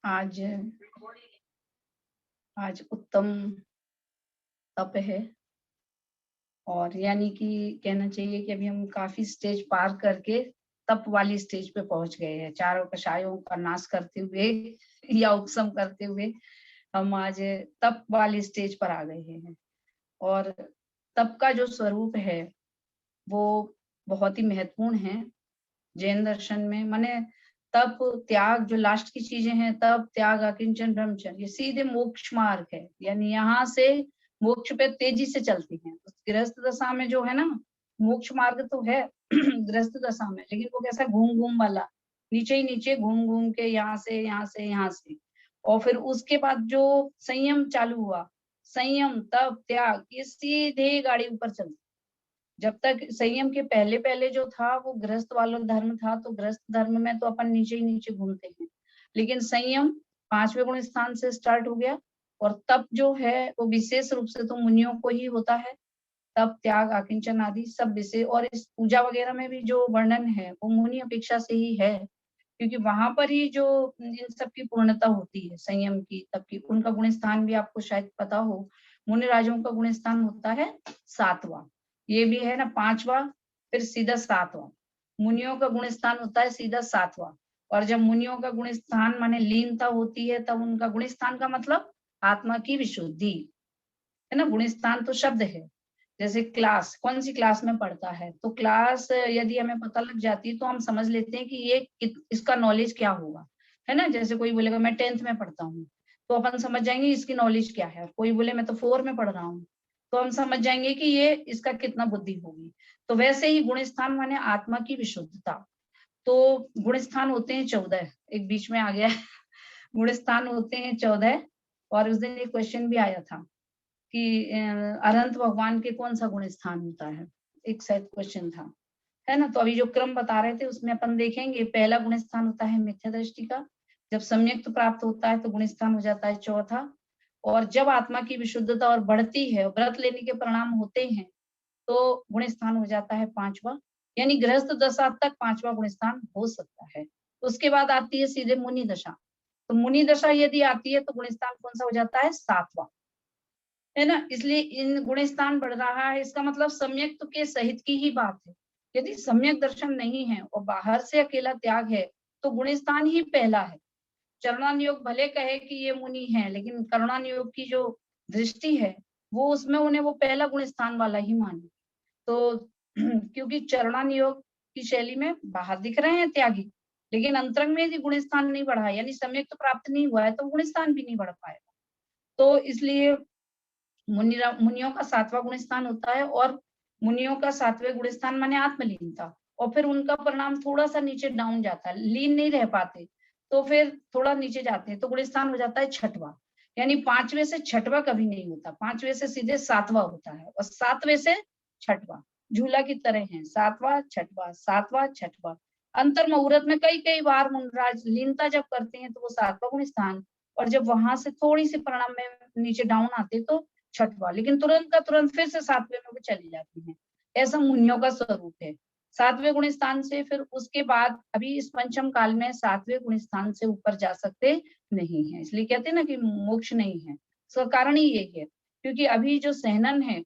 आज आज उत्तम तप है, और यानी कि कहना चाहिए कि अभी हम काफी स्टेज पार करके तप वाली स्टेज पे पहुंच गए हैं। चारों कषायों का नाश करते हुए या उपशम करते हुए हम आज तप वाली स्टेज पर आ गए हैं। और तप का जो स्वरूप है वो बहुत ही महत्वपूर्ण है जैन दर्शन में। माने तप त्याग जो लास्ट की चीजें हैं, तप त्याग अकिंचन ब्रह्मचर्य, ये सीधे मोक्ष मार्ग है। यानी यहाँ से मोक्ष पे तेजी से चलती हैं। गृहस्थ दशा में जो है ना, मोक्ष मार्ग तो है गृहस्थ दशा में, लेकिन वो कैसा घूम घूम वाला, नीचे ही नीचे घूम घूम के यहाँ से यहाँ से यहाँ से। और फिर उसके बाद जो संयम चालू हुआ, संयम तप त्याग, ये सीधे गाड़ी ऊपर चलती। जब तक संयम के पहले पहले जो था वो गृहस्थ वाला धर्म था, तो गृहस्थ धर्म में तो अपन नीचे ही नीचे घूमते हैं। लेकिन संयम 5वें गुण स्थान से स्टार्ट हो गया, और तप जो है वो विशेष रूप से तो मुनियों को ही होता है। तप त्याग अकिंचन आदि सब विषय, और इस पूजा वगैरह में भी जो वर्णन है वो मुनि अपेक्षा से ही है, क्योंकि वहां पर ही जो इन सब की पूर्णता होती है, संयम की तप की। उनका गुण स्थान भी आपको शायद पता हो, मुनि राजों का गुण स्थान होता है 7वां। ये भी है ना 5वां, फिर सीधा 7वां। मुनियों का गुण स्थान होता है सीधा 7वां। और जब मुनियों का गुण स्थान माने लीनता होती है, तब उनका गुण स्थान का मतलब आत्मा की विशुद्धि है ना। गुण स्थान तो शब्द है। जैसे क्लास, कौन सी क्लास में पढ़ता है, तो क्लास यदि हमें पता लग जाती है तो हम समझ लेते हैं कि ये इसका नॉलेज क्या होगा, है ना। जैसे कोई बोलेगा मैं 10th में पढ़ता हूँ, तो अपन समझ जाएंगे इसकी नॉलेज क्या है। और कोई बोले मैं तो 4 में पढ़ रहा हूँ, तो हम समझ जाएंगे कि ये इसका कितना बुद्धि होगी। तो वैसे ही गुण स्थान माने आत्मा की विशुद्धता। तो गुण स्थान होते हैं 14, एक बीच में आ गया गुण स्थान होते हैं 14। और उस दिन एक क्वेश्चन भी आया था कि अनंत भगवान के कौन सा गुण स्थान होता है, एक शायद क्वेश्चन था, है ना। तो अभी जो क्रम बता रहे थे उसमें अपन देखेंगे, पहला गुण स्थान होता है मिथ्या दृष्टि का। जब सम्यक प्राप्त होता है तो गुण स्थान हो जाता है 4था। और जब आत्मा की विशुद्धता और बढ़ती है, व्रत लेने के परिणाम होते हैं, तो गुण स्थान हो जाता है 5वां। यानी गृहस्थ दशा तक 5वां गुण स्थान हो सकता है। उसके बाद आती है सीधे मुनि दशा। तो मुनि दशा यदि आती है तो गुण स्थान कौन सा हो जाता है 7वां, है ना। इसलिए इन गुण स्थान बढ़ रहा है, इसका मतलब सम्यक के सहित की ही बात है। यदि सम्यक दर्शन नहीं है और बाहर से अकेला त्याग है, तो गुण स्थान ही पहला है। चरणानुयोग भले कहे कि ये मुनि है, लेकिन करुणानुयोग की जो दृष्टि है वो उसमें उन्हें वो पहला गुण स्थान वाला ही माने। तो क्योंकि चरणानुयोग की शैली में बाहर दिख रहे हैं त्यागी, लेकिन अंतरंग में यदि गुण स्थान नहीं बढ़ा, यानी सम्यक तो प्राप्त नहीं हुआ है, तो गुण स्थान भी नहीं बढ़ पाएगा। तो इसलिए मुनियों का 7वां गुण स्थान होता है। और मुनियों का 7वें गुण स्थान माने आत्मलीनता। और फिर उनका परिणाम थोड़ा सा नीचे डाउन जाता है, लीन नहीं रह पाते, तो फिर थोड़ा नीचे जाते हैं, तो गुण स्थान हो जाता है 6वां। यानी 5वें से 6वां कभी नहीं होता, 5वें से सीधे 7वां होता है, और 7वें से 6वां झूला की तरह है, 7वां 6वां 7वां 6वां। अंतर मुहूर्त में कई कई बार मुनराज लीनता जब करते हैं तो वो 7वां गुण स्थान, और जब वहां से थोड़ी सी परिणाम में नीचे डाउन आते तो 6वां, लेकिन तुरंत का तुरंत फिर से 7वें में वो चली जाती है। ऐसा मुनियों का स्वरूप है। 7वें गुण स्थान से फिर उसके बाद अभी इस पंचम काल में 7वें गुण स्थान से ऊपर जा सकते नहीं है। इसलिए कहते हैं ना कि मोक्ष नहीं है, इसका कारण ही यही है, क्योंकि अभी जो सहनन है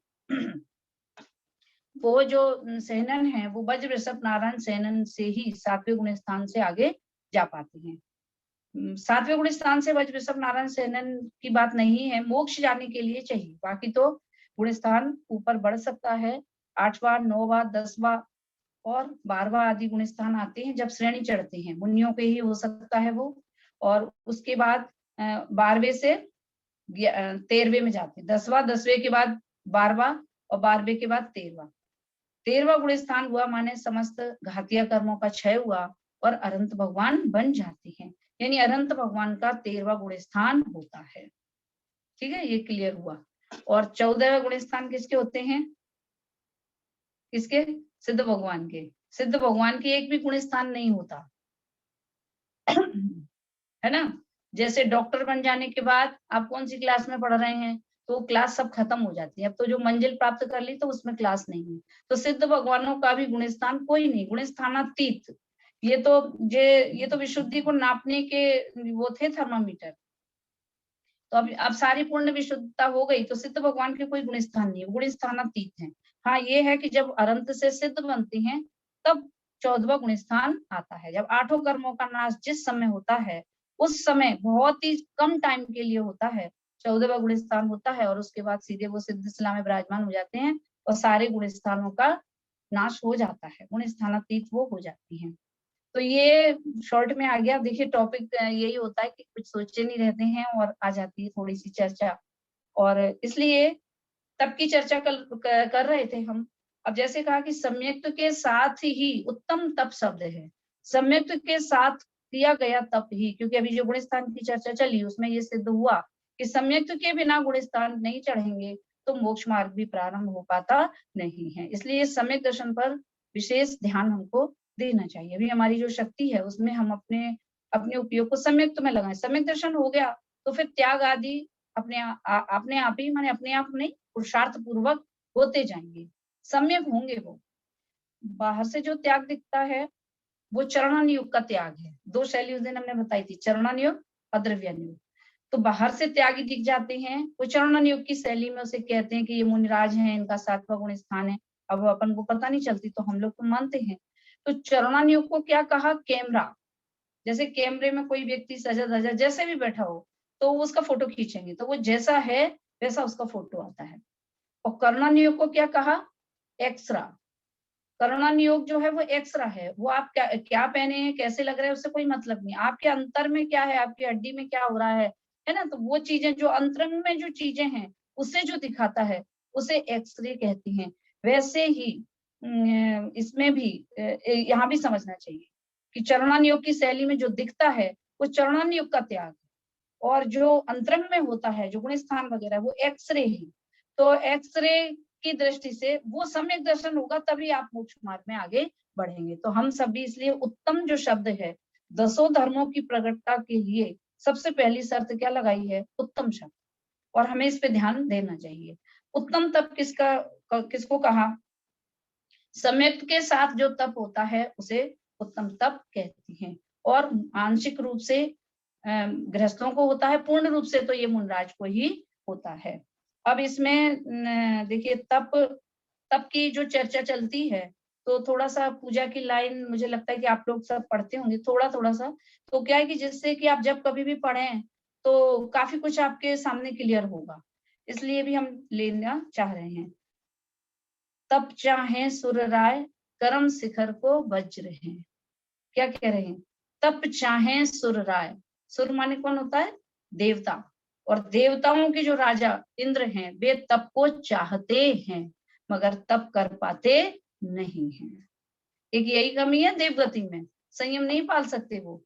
वो जो सहनन है वो वज्र वृषभ नारायण सहनन से ही 7वें गुण स्थान से आगे जा पाते हैं। 7वें गुण स्थान से वज्र वृषभ नारायण सहनन की बात नहीं है, मोक्ष जाने के लिए चाहिए। बाकी तो गुण स्थान ऊपर बढ़ सकता है, 8वां 9वां 10वां और 12वां आदि गुण स्थान आते हैं जब श्रेणी चढ़ते हैं, मुनियों के ही हो सकता है वो। और उसके बाद 12वें से 13वें में जाते हैं, 10वां 10वें के बाद 12वां और 12वें के बाद 13वां। 13वां गुण स्थान हुआ माने समस्त घातिया कर्मों का क्षय हुआ और अनंत भगवान बन जाते हैं। यानी अनंत भगवान का 13वां गुण स्थान होता है। ठीक है, ये क्लियर हुआ। और 14वां गुण स्थान किसके होते हैं, किसके, सिद्ध भगवान के। सिद्ध भगवान के एक भी गुण स्थान नहीं होता है ना। जैसे डॉक्टर बन जाने के बाद आप कौन सी क्लास में पढ़ रहे हैं, तो क्लास सब खत्म हो जाती है, अब तो जो मंजिल प्राप्त कर ली तो उसमें क्लास नहीं है। तो सिद्ध भगवानों का भी गुण स्थान कोई नहीं, गुण स्थानातीत, ये तो विशुद्धि को नापने के वो थे थर्मामीटर। तो अब सारी पूर्ण विशुद्धता हो गई तो सिद्ध भगवान के कोई गुण स्थान नहीं है, गुण स्थानातीत है। हाँ ये है कि जब अनंत से सिद्ध बनते हैं तब 14वां गुण स्थान आता है। जब 8 कर्मों का नाश जिस समय होता है उस समय बहुत ही कम टाइम के लिए होता है, 14वां गुण स्थान होता है और उसके बाद सीधे वो सिद्ध शिला में विराजमान हो जाते हैं और सारे गुण स्थानों का नाश हो जाता है, गुण स्थानातीत वो हो जाती है। तो ये शॉर्ट में आ गया। देखिए टॉपिक यही होता है कि कुछ सोचे नहीं रहते हैं और आ जाती है थोड़ी सी चर्चा, और इसलिए तब की चर्चा कर रहे थे हम। अब जैसे कहा कि सम्यक्त के साथ ही उत्तम तप शब्द है, सम्यक्त के साथ किया गया तप ही, क्योंकि अभी जो गुण स्थान की चर्चा चली उसमें ये सिद्ध हुआ कि सम्यक्त के बिना गुण स्थान नहीं चढ़ेंगे तो मोक्ष मार्ग भी प्रारंभ हो पाता नहीं है। इसलिए सम्यक दर्शन पर विशेष ध्यान हमको देना चाहिए। अभी हमारी जो शक्ति है उसमें हम अपने अपने उपयोग को सम्यक्त में लगाएं। सम्यक दर्शन हो गया तो फिर त्याग आदि अपने आप ही, माने अपने आप नहीं, पुरुषार्थ पूर्वक होते जाएंगे, सम्यक होंगे वो। बाहर से जो त्याग दिखता है वो चरणानुयोग का त्याग है। 2 शैली उस दिन हमने बताई थी, चरणानुयोग और द्रव्यानुयोग। तो बाहर से त्यागी दिख जाते हैं, वो चरणानुयोग की शैली में उसे कहते हैं कि ये मुनिराज हैं, इनका 7वां गुण स्थान है। अब अपन को पता नहीं चलती तो हम लोग तो मानते हैं। तो चरणानुयोग को क्या कहा, कैमरा। जैसे कैमरे में कोई व्यक्ति सजा धजा जैसे भी बैठा हो तो उसका फोटो खींचेंगे तो वो जैसा है वैसा उसका फोटो आता है। और कर्णानुयोग को क्या कहा, एक्सरा। कर्णानुयोग जो है वो एक्सरा है, वो आप क्या क्या पहने हैं, कैसे लग रहे हैं, उससे कोई मतलब नहीं। आपके अंतर में क्या है, आपकी हड्डी में क्या हो रहा है ना। तो वो चीजें जो अंतरंग में जो चीजें हैं उसे जो दिखाता है उसे एक्सरे कहते हैं। वैसे ही इसमें भी यहाँ भी समझना चाहिए कि चरणानुयोग की शैली में जो दिखता है वो चरणानुयोग का त्याग है, और जो अंतरंग में होता है जो गुण स्थान वगैरह वो एक्सरे है। तो एक्सरे की दृष्टि से वो सम्यक दर्शन होगा तभी आप मोक्ष मार्ग में आगे बढ़ेंगे। तो हम सभी इसलिए उत्तम जो शब्द है 10 धर्मों की प्रकटता के लिए सबसे पहली शर्त क्या लगाई है, उत्तम शब्द, और हमें इस पे ध्यान देना चाहिए। उत्तम तप किसको कहा, सम्यक के साथ जो तप होता है उसे उत्तम तप कहते हैं। और आंशिक रूप से गृहस्थों को होता है, पूर्ण रूप से तो ये मुनराज को ही होता है। अब इसमें देखिए तप तप की जो चर्चा चलती है तो थोड़ा सा पूजा की लाइन मुझे लगता है कि आप लोग सब पढ़ते होंगे थोड़ा थोड़ा सा। तो क्या है कि जिससे कि आप जब कभी भी पढ़ें तो काफी कुछ आपके सामने क्लियर होगा, इसलिए भी हम लेना चाह रहे हैं। तप चाहे सुर राय कर्म शिखर को वज्र है। क्या कह रहे हैं, तप चाहे सुर राय। सुर माने कौन होता है, देवता। और देवताओं के जो राजा इंद्र हैं वे तप को चाहते हैं मगर तप कर पाते नहीं हैं। एक यही कमी है देवगति में, संयम नहीं पाल सकते वो।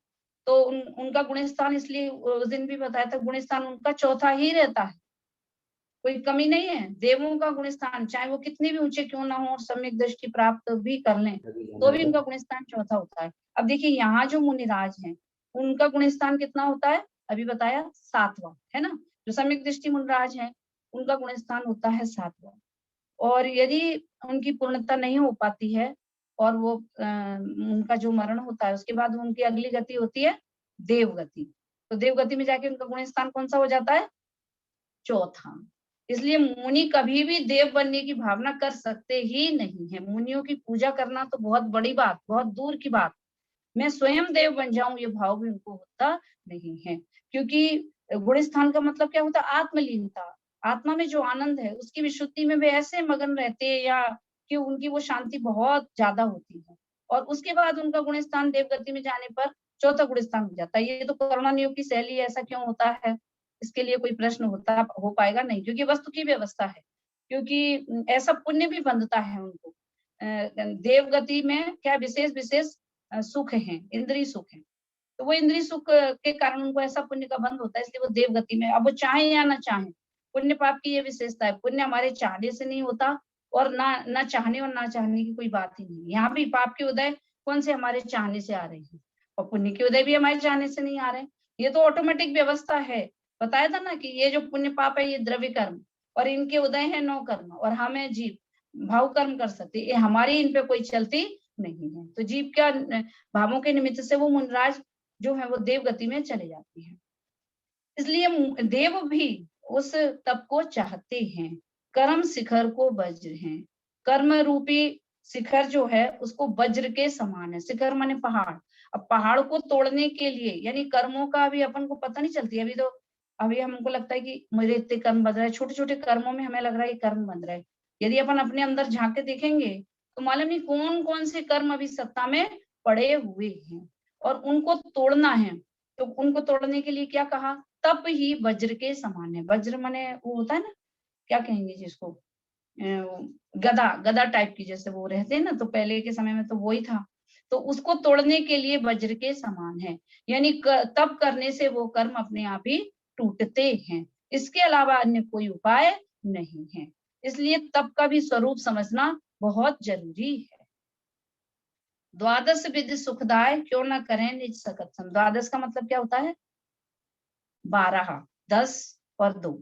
तो उनका गुण स्थान, इसलिए उस दिन भी बताया था, गुण स्थान उनका चौथा ही रहता है, कोई कमी नहीं है। देवों का गुण स्थान चाहे वो कितने भी ऊंचे क्यों ना हो और सम्यक दृष्टि प्राप्त भी कर लें तो भी उनका गुण स्थान चौथा होता है। अब देखिए यहाँ जो मुनिराज हैं उनका गुण स्थान कितना होता है, अभी बताया 7वां, है ना। जो सम्यक दृष्टि मुनिराज हैं उनका गुण स्थान होता है 7वां। और यदि उनकी पूर्णता नहीं हो पाती है और वो उनका जो मरण होता है उसके बाद उनकी अगली गति होती है देवगति। तो देवगति में जाके उनका गुण स्थान कौन सा हो जाता है, चौथा। इसलिए मुनि कभी भी देव बनने की भावना कर सकते ही नहीं है। मुनियों की पूजा करना तो बहुत बड़ी बात, बहुत दूर की बात, मैं स्वयं देव बन जाऊं ये भाव भी उनको होता नहीं है। क्योंकि गुण स्थान का मतलब क्या होता है, आत्मलीनता। आत्मा में जो आनंद है उसकी विशुद्धि में वे ऐसे मगन रहते हैं या कि उनकी वो शांति बहुत ज्यादा होती है। और उसके बाद उनका गुण स्थान देवगति में जाने पर चौथा गुण स्थान हो जाता है। ये तो करुणानियोग की शैली, ऐसा क्यों होता है, इसके लिए कोई प्रश्न हो पाएगा नहीं, क्योंकि वस्तु की व्यवस्था है। क्योंकि ऐसा पुण्य भी बंधता है उनको। देवगति में क्या विशेष विशेष सुख है, इंद्रिय सुख है। तो वो इंद्रिय सुख के कारण उनको ऐसा पुण्य का बंध होता है, इसलिए वो देवगति में, अब वो चाहे या ना चाहे। पुण्य पाप की ये विशेषता है, पुण्य हमारे चाहने से नहीं होता और ना चाहने और ना चाहने की कोई बात ही नहीं। यहाँ भी पाप के उदय कौन से हमारे चाहने से आ रहे हैं और पुण्य के उदय भी हमारे चाहने से नहीं आ रहे हैं। ये तो ऑटोमेटिक व्यवस्था है। बताया था ना कि ये जो पुण्य पाप है ये द्रव्य कर्म और इनके उदय है 9 कर्म, और हमें जीव भाव कर्म कर सकते, ये हमारी इन पे कोई चलती नहीं है। तो जीव क्या भावों के निमित्त से वो मुनिराज जो है वो देव गति में चले जाते हैं। इसलिए देव भी उस तप को चाहते हैं। कर्म शिखर को वज्र है, कर्म रूपी शिखर जो है उसको वज्र के समान है। शिखर माने पहाड़। अब पहाड़ को तोड़ने के लिए यानी कर्मों का अभी अपन को पता नहीं चलती। अभी हमको लगता है कि मेरे इतने कर्म बन रहे हैं, छोटे छोटे कर्मों में हमें लग रहा है कि कर्म बन रहे हैं। यदि अपन अपने अंदर झांक के देखेंगे तो मालूम नहीं कौन कौन से कर्म अभी सत्ता में पड़े हुए हैं और उनको तोड़ना है। तो उनको तोड़ने के लिए क्या कहा, तप ही वज्र के समान है। वज्र माने वो होता है ना, क्या कहेंगे जिसको, गदा, गदा टाइप की जैसे वो रहते हैं ना, तो पहले के समय में तो वही था। तो उसको तोड़ने के लिए वज्र के समान है, यानी तप करने से वो कर्म अपने आप ही टूटते हैं। इसके अलावा अन्य कोई उपाय नहीं है। इसलिए तप का भी स्वरूप समझना बहुत जरूरी है। द्वादश विधि सुखदाय क्यों न करें निज सकत सम। द्वादश का मतलब क्या होता है, 12, 10 और 2,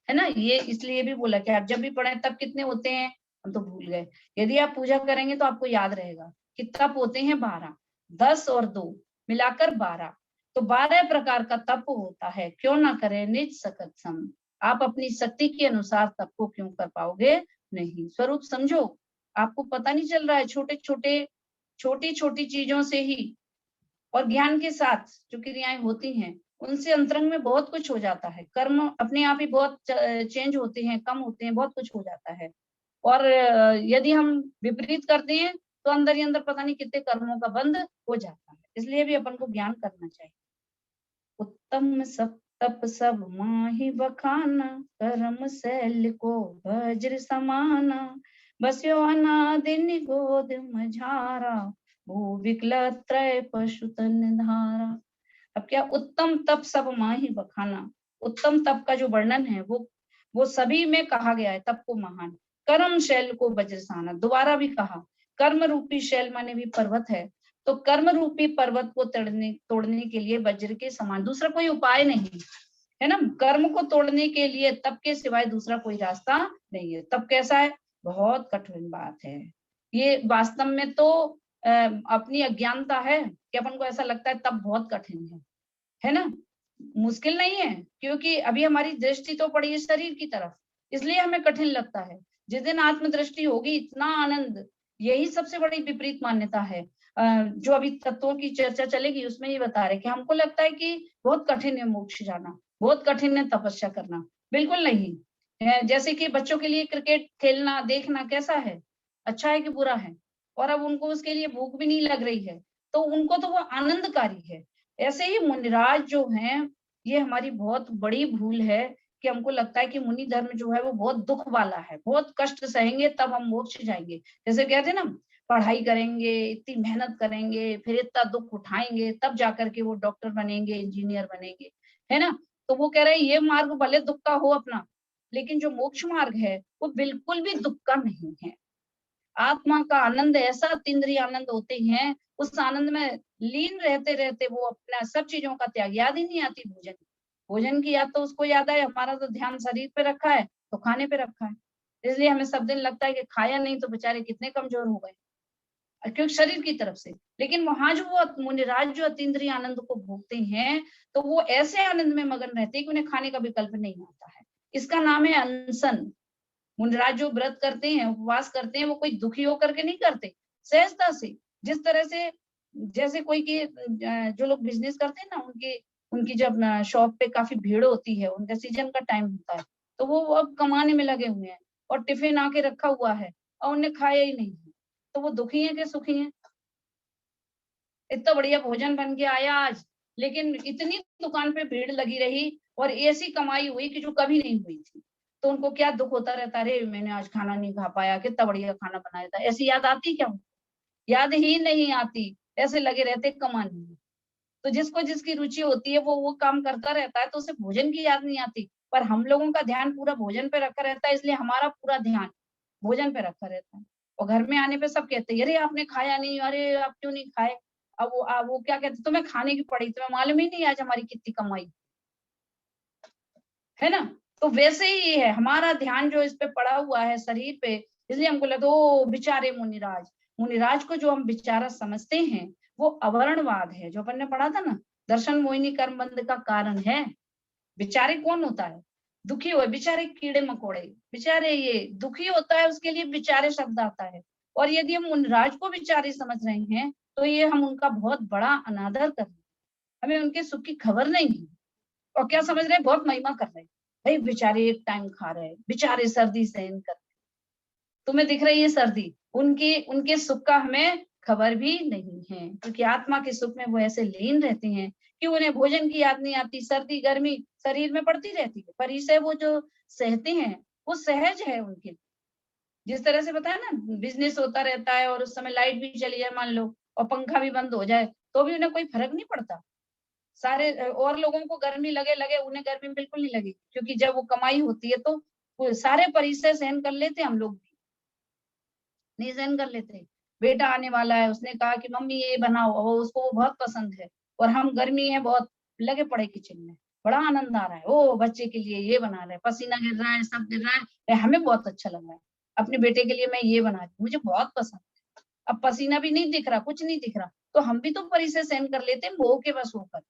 है ना। ये इसलिए भी बोला कि आप जब भी पढ़े तब कितने होते हैं, हम तो भूल गए। यदि आप पूजा करेंगे तो आपको याद रहेगा कि तप होते हैं 12, 10 और 2 मिलाकर 12। तो 12 प्रकार का तप होता है। क्यों ना करें निज सकत सम, आप अपनी शक्ति के अनुसार तप को क्यों कर पाओगे नहीं। स्वरूप समझो, आपको पता नहीं चल रहा है। छोटी छोटी चीजों से ही और ज्ञान के साथ जो क्रियाएं होती हैं उनसे अंतरंग में बहुत कुछ हो जाता है। कर्म अपने आप ही बहुत चेंज होते हैं, कम होते हैं, बहुत कुछ हो जाता है। और यदि हम विपरीत करते हैं तो अंदर ही अंदर पता नहीं कितने कर्मों का बंध हो जाता है। इसलिए भी अपन को ज्ञान करना चाहिए। उत्तम सब तप सब माहि बखाना, कर्म शैल को वज्र समाना। बस्यो अनादि निगोद मझारा, भू विकल त्रय पशु तन धारा। अब क्या, उत्तम तप सब माहि बखाना। उत्तम तप का जो वर्णन है वो सभी में कहा गया है, तप को महान। कर्म शैल को वज्रसाना, दोबारा भी कहा। कर्म रूपी शैल माने भी पर्वत है, तो कर्म रूपी पर्वत को तोड़ने के लिए वज्र के समान दूसरा कोई उपाय नहीं है ना। कर्म को तोड़ने के लिए तप के सिवाय दूसरा कोई रास्ता नहीं है। तप कैसा है, बहुत कठिन बात है। ये वास्तव में तो अपनी अज्ञानता है कि अपन को ऐसा लगता है तप बहुत कठिन है ना। मुश्किल नहीं है, क्योंकि अभी हमारी दृष्टि तो पड़ी है शरीर की तरफ, इसलिए हमें कठिन लगता है। जिस दिन आत्मदृष्टि होगी इतना आनंद, यही सबसे बड़ी विपरीत मान्यता है। जो अभी तत्वों की चर्चा चलेगी उसमें ये बता रहे कि हमको लगता है कि बहुत कठिन है मोक्ष जाना, बहुत कठिन है तपस्या करना। बिल्कुल नहीं। जैसे कि बच्चों के लिए क्रिकेट खेलना देखना कैसा है, अच्छा है कि बुरा है, और अब उनको उसके लिए भूख भी नहीं लग रही है, तो उनको तो वो आनंदकारी है। ऐसे ही मुनिराज जो हैं, ये हमारी बहुत बड़ी भूल है कि हमको लगता है कि मुनि धर्म जो है वो बहुत दुख वाला है, बहुत कष्ट सहेंगे तब हम मोक्ष जाएंगे। जैसे कहते हैं ना, पढ़ाई करेंगे, इतनी मेहनत करेंगे, फिर इतना दुख उठाएंगे, तब जाकर के वो डॉक्टर बनेंगे, इंजीनियर बनेंगे, है ना। तो वो कह रहे हैं ये मार्ग भले दुख का हो अपना, लेकिन जो मोक्ष मार्ग है वो बिल्कुल भी दुख का नहीं है। आत्मा का आनंद ऐसा, अतीन्द्रिय आनंद होते हैं, उस आनंद में लीन रहते रहते वो अपना सब चीजों का त्याग, याद ही नहीं आती भोजन। भोजन की याद तो उसको याद है, हमारा तो ध्यान शरीर पे रखा है तो खाने पे रखा है। इसलिए हमें सब दिन लगता है कि खाया नहीं तो बेचारे कितने कमजोर हो गए, क्योंकि शरीर की तरफ से। लेकिन वहां जो वो मुनिराज जो अतीन्द्रिय आनंद को भोगते हैं, तो वो ऐसे आनंद में मगन रहते हैं कि उन्हें खाने का विकल्प नहीं आता है। इसका नाम है अनशन। मुनिराज जो व्रत करते हैं, उपवास करते हैं, वो कोई दुखी होकर के नहीं करते, सहजता से। जिस तरह से जैसे कोई की जो लोग बिजनेस करते हैं ना, उनकी उनकी जब शॉप पे काफी भीड़ होती है, उनका सीजन का टाइम होता है, तो वो अब कमाने में लगे हुए हैं और टिफिन आके रखा हुआ है और उन्हें खाया ही नहीं है, तो वो दुखी है कि सुखी है। इतना बढ़िया भोजन बन के आया आज, लेकिन इतनी दुकान पे भीड़ लगी रही और ऐसी कमाई हुई कि जो कभी नहीं हुई थी, तो उनको क्या दुख होता रहता, अरे मैंने आज खाना नहीं खा पाया, कितना बढ़िया खाना बनाया था। ऐसी याद आती क्या, याद ही नहीं आती, ऐसे लगे रहते कमाने में। तो जिसको जिसकी रुचि होती है वो काम करता रहता है, तो उसे भोजन की याद नहीं आती। पर हम लोगों का ध्यान पूरा भोजन पे रखा रहता है, इसलिए हमारा पूरा ध्यान भोजन पे रखा रहता है। और घर में आने पे सब कहते हैं, अरे आपने खाया नहीं, अरे आप क्यों नहीं खाए। अब वो क्या कहते, तुम्हें खाने की पड़ी, तुम्हें मालूम ही नहीं आज हमारी कितनी कमाई, है ना। तो वैसे ही है, हमारा ध्यान जो इस पे पड़ा हुआ है शरीर पे, इसलिए हमको लगता है ओ बेचारे मुनिराज। मुनिराज को जो हम बेचारा समझते हैं वो अवर्णवाद है, जो अपन ने पढ़ा था ना, दर्शन मोहिनी कर्म बंध का कारण है। बेचारे कौन होता है? दुखी हुए बेचारे कीड़े मकोड़े, बेचारे ये दुखी होता है, उसके लिए बेचारे शब्द आता है। और यदि हम मुनिराज को बेचारे समझ रहे हैं तो ये हम उनका बहुत बड़ा अनादर कर रहे हैं, हमें उनके सुख की खबर नहीं है। और क्या समझ रहे हैं? बहुत महिमा कर रहे हैं, भाई बेचारे एक टाइम खा रहे हैं, बेचारे सर्दी सहन कर, तुम्हें दिख रही है सर्दी, उनके उनके सुख का हमें खबर भी नहीं है, क्योंकि आत्मा के सुख में वो ऐसे लीन रहते हैं कि उन्हें भोजन की याद नहीं आती, सर्दी गर्मी शरीर में पड़ती रहती है, पर इसे वो जो सहते हैं वो सहज है उनके। जिस तरह से बताया ना, बिजनेस होता रहता है और उस समय लाइट भी चली जाए मान लो और पंखा भी बंद हो जाए तो भी उन्हें कोई फर्क नहीं पड़ता। सारे और लोगों को गर्मी लगे लगे, उन्हें गर्मी बिल्कुल नहीं लगी, क्योंकि जब वो कमाई होती है तो वो सारे परिसर सहन कर लेते, हम लोग भी नहीं सहन कर लेते। बेटा आने वाला है, उसने कहा कि मम्मी ये बनाओ, वो उसको वो बहुत पसंद है, और हम गर्मी है बहुत, लगे पड़े किचन में, बड़ा आनंद आ रहा है, ओ बच्चे के लिए ये बना रहे हैं, पसीना गिर रहा है, सब गिर रहा है, हमें बहुत अच्छा लग रहा है, अपने बेटे के लिए मैं ये बना रही हूँ, मुझे बहुत पसंद है। अब पसीना भी नहीं दिख रहा, कुछ नहीं दिख रहा, तो हम भी तो परिसर सहन कर लेते हैं, मोह के बस होकर,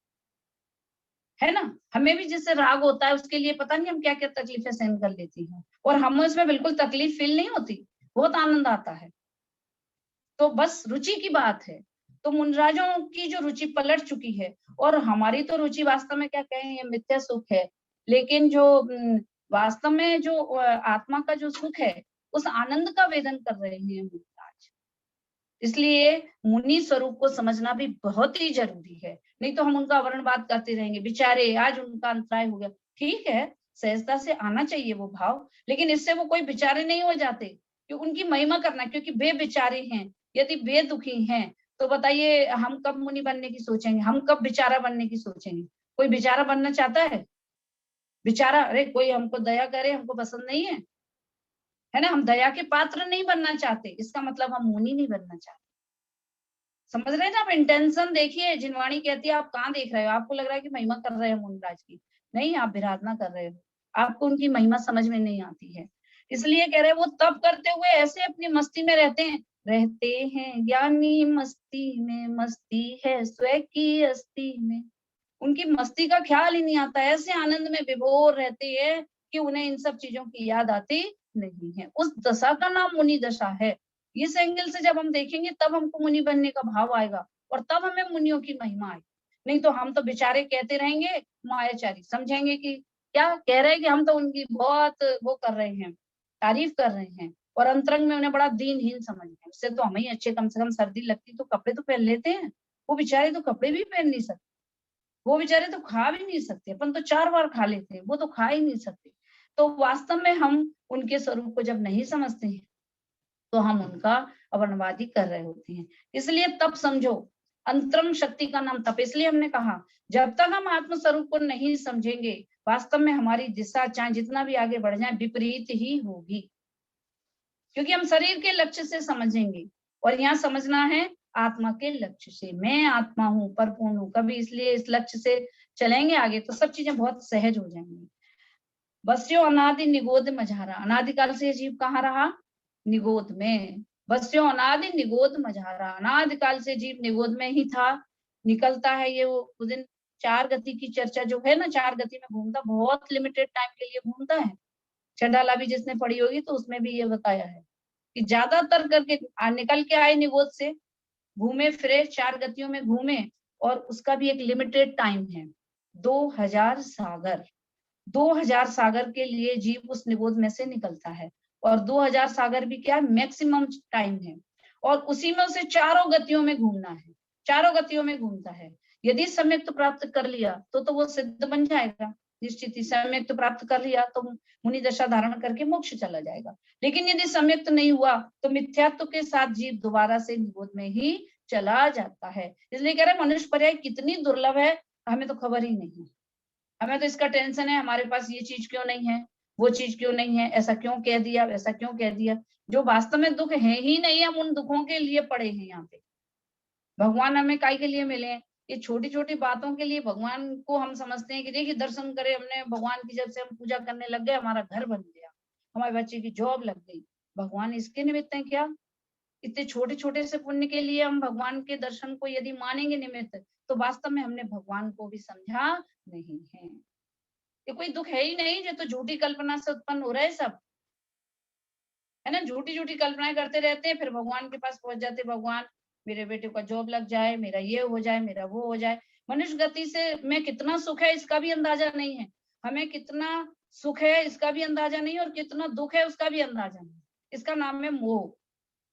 है ना। हमें भी जिससे राग होता है उसके लिए पता नहीं हम क्या क्या तकलीफें सहन कर लेती हैं, और हमें उसमें बिल्कुल तकलीफ फील नहीं होती, बहुत आनंद आता है। तो बस रुचि की बात है। तो मुनराजों की जो रुचि पलट चुकी है, और हमारी तो रुचि वास्तव में क्या कहें, ये मिथ्या सुख है, लेकिन जो वास्तव में जो आत्मा का जो सुख है, उस आनंद का वेदन कर रहे हैं मुनिराज। इसलिए मुनि स्वरूप को समझना भी बहुत ही जरूरी है, नहीं तो हम उनका वर्णवाद करते रहेंगे, बेचारे आज उनका अंतराय हो गया। ठीक है, सहजता से आना चाहिए वो भाव, लेकिन इससे वो कोई बेचारे नहीं हो जाते, कि उनकी महिमा करना, क्योंकि वे बेचारे हैं। यदि वे दुखी हैं तो बताइए हम कब मुनि बनने की सोचेंगे, हम कब बेचारा बनने की सोचेंगे? कोई बेचारा बनना चाहता है? बेचारा, अरे कोई हमको दया करे, हमको पसंद नहीं है ना, हम दया के पात्र नहीं बनना चाहते, इसका मतलब हम मुनि नहीं बनना चाहते। समझ रहे हैं ना आप? इंटेंशन देखिए, जिनवाणी कहती है आप कहाँ देख रहे हो, आपको लग रहा है कि महिमा कर रहे हो मुनिराज की, नहीं, आप विराधना कर रहे हो, आपको उनकी महिमा समझ में नहीं आती है। इसलिए कह रहे हैं वो तब करते हुए ऐसे अपनी मस्ती में रहते हैं ज्ञानी मस्ती में, मस्ती है स्वयं की अस्थि में। उनकी मस्ती का ख्याल ही नहीं आता, ऐसे आनंद में विभोर रहते हैं कि उन्हें इन सब चीजों की याद आती नहीं है। उस दशा का नाम मुनि दशा है। इस एंगल से जब हम देखेंगे तब हमको मुनि बनने का भाव आएगा, और तब हमें मुनियों की महिमा आएगी। नहीं तो हम तो बेचारे कहते रहेंगे, मायाचारी समझेंगे कि क्या कह रहे हैं, कि हम तो उनकी बहुत वो कर रहे हैं, तारीफ कर रहे हैं, और अंतरंग में उन्हें बड़ा दीनहीन समझ रहे हैं। उससे तो हमें ही अच्छे, कम से कम सर्दी लगती तो कपड़े तो पहन लेते हैं, वो बेचारे तो कपड़े भी पहन नहीं सकते, वो बेचारे तो खा भी नहीं सकते, अपन तो 4 बार खा लेते हैं, वो तो खा ही नहीं सकते। तो वास्तव में हम उनके स्वरूप को जब नहीं समझते हैं तो हम उनका अवर्णवादी कर रहे होते हैं। इसलिए तप समझो, अंतरंग शक्ति का नाम तप। इसलिए हमने कहा जब तक हम आत्म स्वरूप को नहीं समझेंगे, वास्तव में हमारी दिशा चाहे जितना भी आगे बढ़ जाए विपरीत ही होगी, क्योंकि हम शरीर के लक्ष्य से समझेंगे, और यहाँ समझना है आत्मा के लक्ष्य से। मैं आत्मा हूँ, परिपूर्ण हूँ, कभी इसलिए इस लक्ष्य से चलेंगे आगे तो सब चीजें बहुत सहज हो जाएंगी। बस्यो अनादि निगोद मझारा, अनादिकाल से ये जीव कहाँ रहा? निगोद में। बस्यो अनादि निगोद मझारा, अनादिकाल से जीव निगोद में ही था। निकलता है ये वो उस दिन 4 गति की चर्चा जो है ना, 4 गति में घूमता, बहुत लिमिटेड टाइम के लिए घूमता है। चंडाला भी जिसने पढ़ी होगी तो उसमें भी ये बताया है कि ज्यादातर करके निकल के आए निगोद से, घूमे फिरे 4 गतियों में घूमे, और उसका भी एक लिमिटेड टाइम है, 2000 सागर। 2000 सागर के लिए जीव उस निगोद में से निकलता है, और 2000 सागर भी क्या मैक्सिमम टाइम है, और उसी में उसे चारों गतियों में घूमना है, चारों गतियों में घूमता है। यदि सम्यक्त प्राप्त कर लिया तो वो सिद्ध बन जाएगा, निश्चित ही सम्यक्त प्राप्त कर लिया तो मुनि दशा धारण करके मोक्ष चला जाएगा। लेकिन यदि सम्यक्त नहीं हुआ तो मिथ्यात्व के साथ जीव दोबारा से निगोद में ही चला जाता है। इसलिए कह रहे मनुष्य पर्याय कितनी दुर्लभ है, हमें तो खबर ही नहीं है। हमें तो इसका टेंशन है, हमारे पास ये चीज क्यों नहीं है, वो चीज क्यों नहीं है, ऐसा क्यों कह दिया, वैसा क्यों कह दिया, जो वास्तव में दुख है ही नहीं, हम उन दुखों के लिए पड़े हैं यहाँ पे। भगवान हमें काय के लिए मिले हैं? ये छोटी छोटी बातों के लिए भगवान को हम समझते हैं कि देखिए दर्शन करे हमने भगवान की, जब से हम पूजा करने लग गए हमारा घर बन गया, हमारे बच्चे की जॉब लग गई, भगवान इसके निमित्त है क्या? इतने छोटे छोटे से पुण्य के लिए हम भगवान के दर्शन को यदि मानेंगे निमित्त, तो वास्तव में हमने भगवान को भी समझा नहीं है। ये कोई दुख है ही नहीं, जो तो झूठी कल्पना से उत्पन्न हो रहा है सब, है ना। झूठी झूठी कल्पनाएं करते रहते हैं, फिर भगवान के पास पहुंच जाते, भगवान मेरे बेटे का जॉब लग जाए, मेरा ये हो जाए, मेरा वो हो जाए। मनुष्य गति से में कितना सुख है इसका भी अंदाजा नहीं है, हमें कितना सुख है इसका भी अंदाजा नहीं है, और कितना दुख है उसका भी अंदाजा नहीं। इसका नाम है मोह,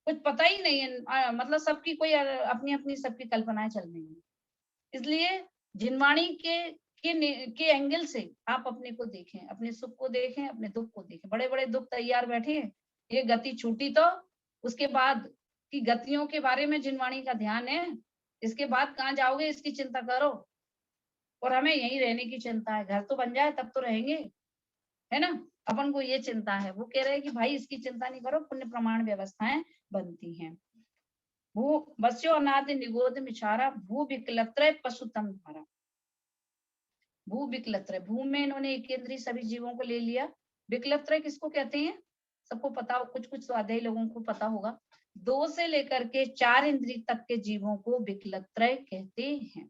कुछ पता ही नहीं है। मतलब सबकी कोई अपनी अपनी सबकी कल्पनाएं चल रही है। इसलिए जिनवाणी के एंगल से आप अपने को देखें, अपने सुख को देखें, अपने दुख को देखें। बड़े बड़े दुख तैयार बैठे हैं, ये गति छूटी तो उसके बाद की गतियों के बारे में जिनवाणी का ध्यान है। इसके बाद कहाँ जाओगे इसकी चिंता करो, और हमें यहीं रहने की चिंता है। घर तो बन जाए तब तो रहेंगे, है ना। अपन को ये चिंता है, वो कह रहे हैं कि भाई इसकी चिंता नहीं करो, पुण्य प्रमाण व्यवस्थाएं बनती हैं। भू बस्यो अनादि निगोद मिचारा, भू विकलत्र पशुतम धारा। भू विकलत्र, भू में इन्होंने एक इंद्रिय सभी जीवों को ले लिया। विकलत्र किसको कहते हैं, सबको पता, कुछ कुछ स्वाध्यायी लोगों को पता होगा। 2 से लेकर के 4 इंद्रिय तक के जीवों को विकलत्र कहते हैं,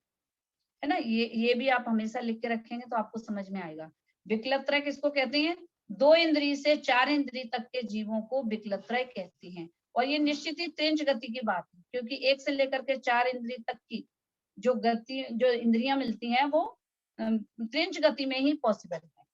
है ना। ये भी आप हमेशा लिख के रखेंगे तो आपको समझ में आएगा। विकलत्र किसको कहते हैं, 2 इंद्रिय से 4 इंद्रिय तक के जीवों को विकलत्र कहते हैं। और ये निश्चित ही त्रिंच गति की बात है, क्योंकि 1 से लेकर के 4 इंद्रिय तक की जो गति, जो इंद्रियां मिलती हैं, वो त्रिंच गति में ही पॉसिबल है।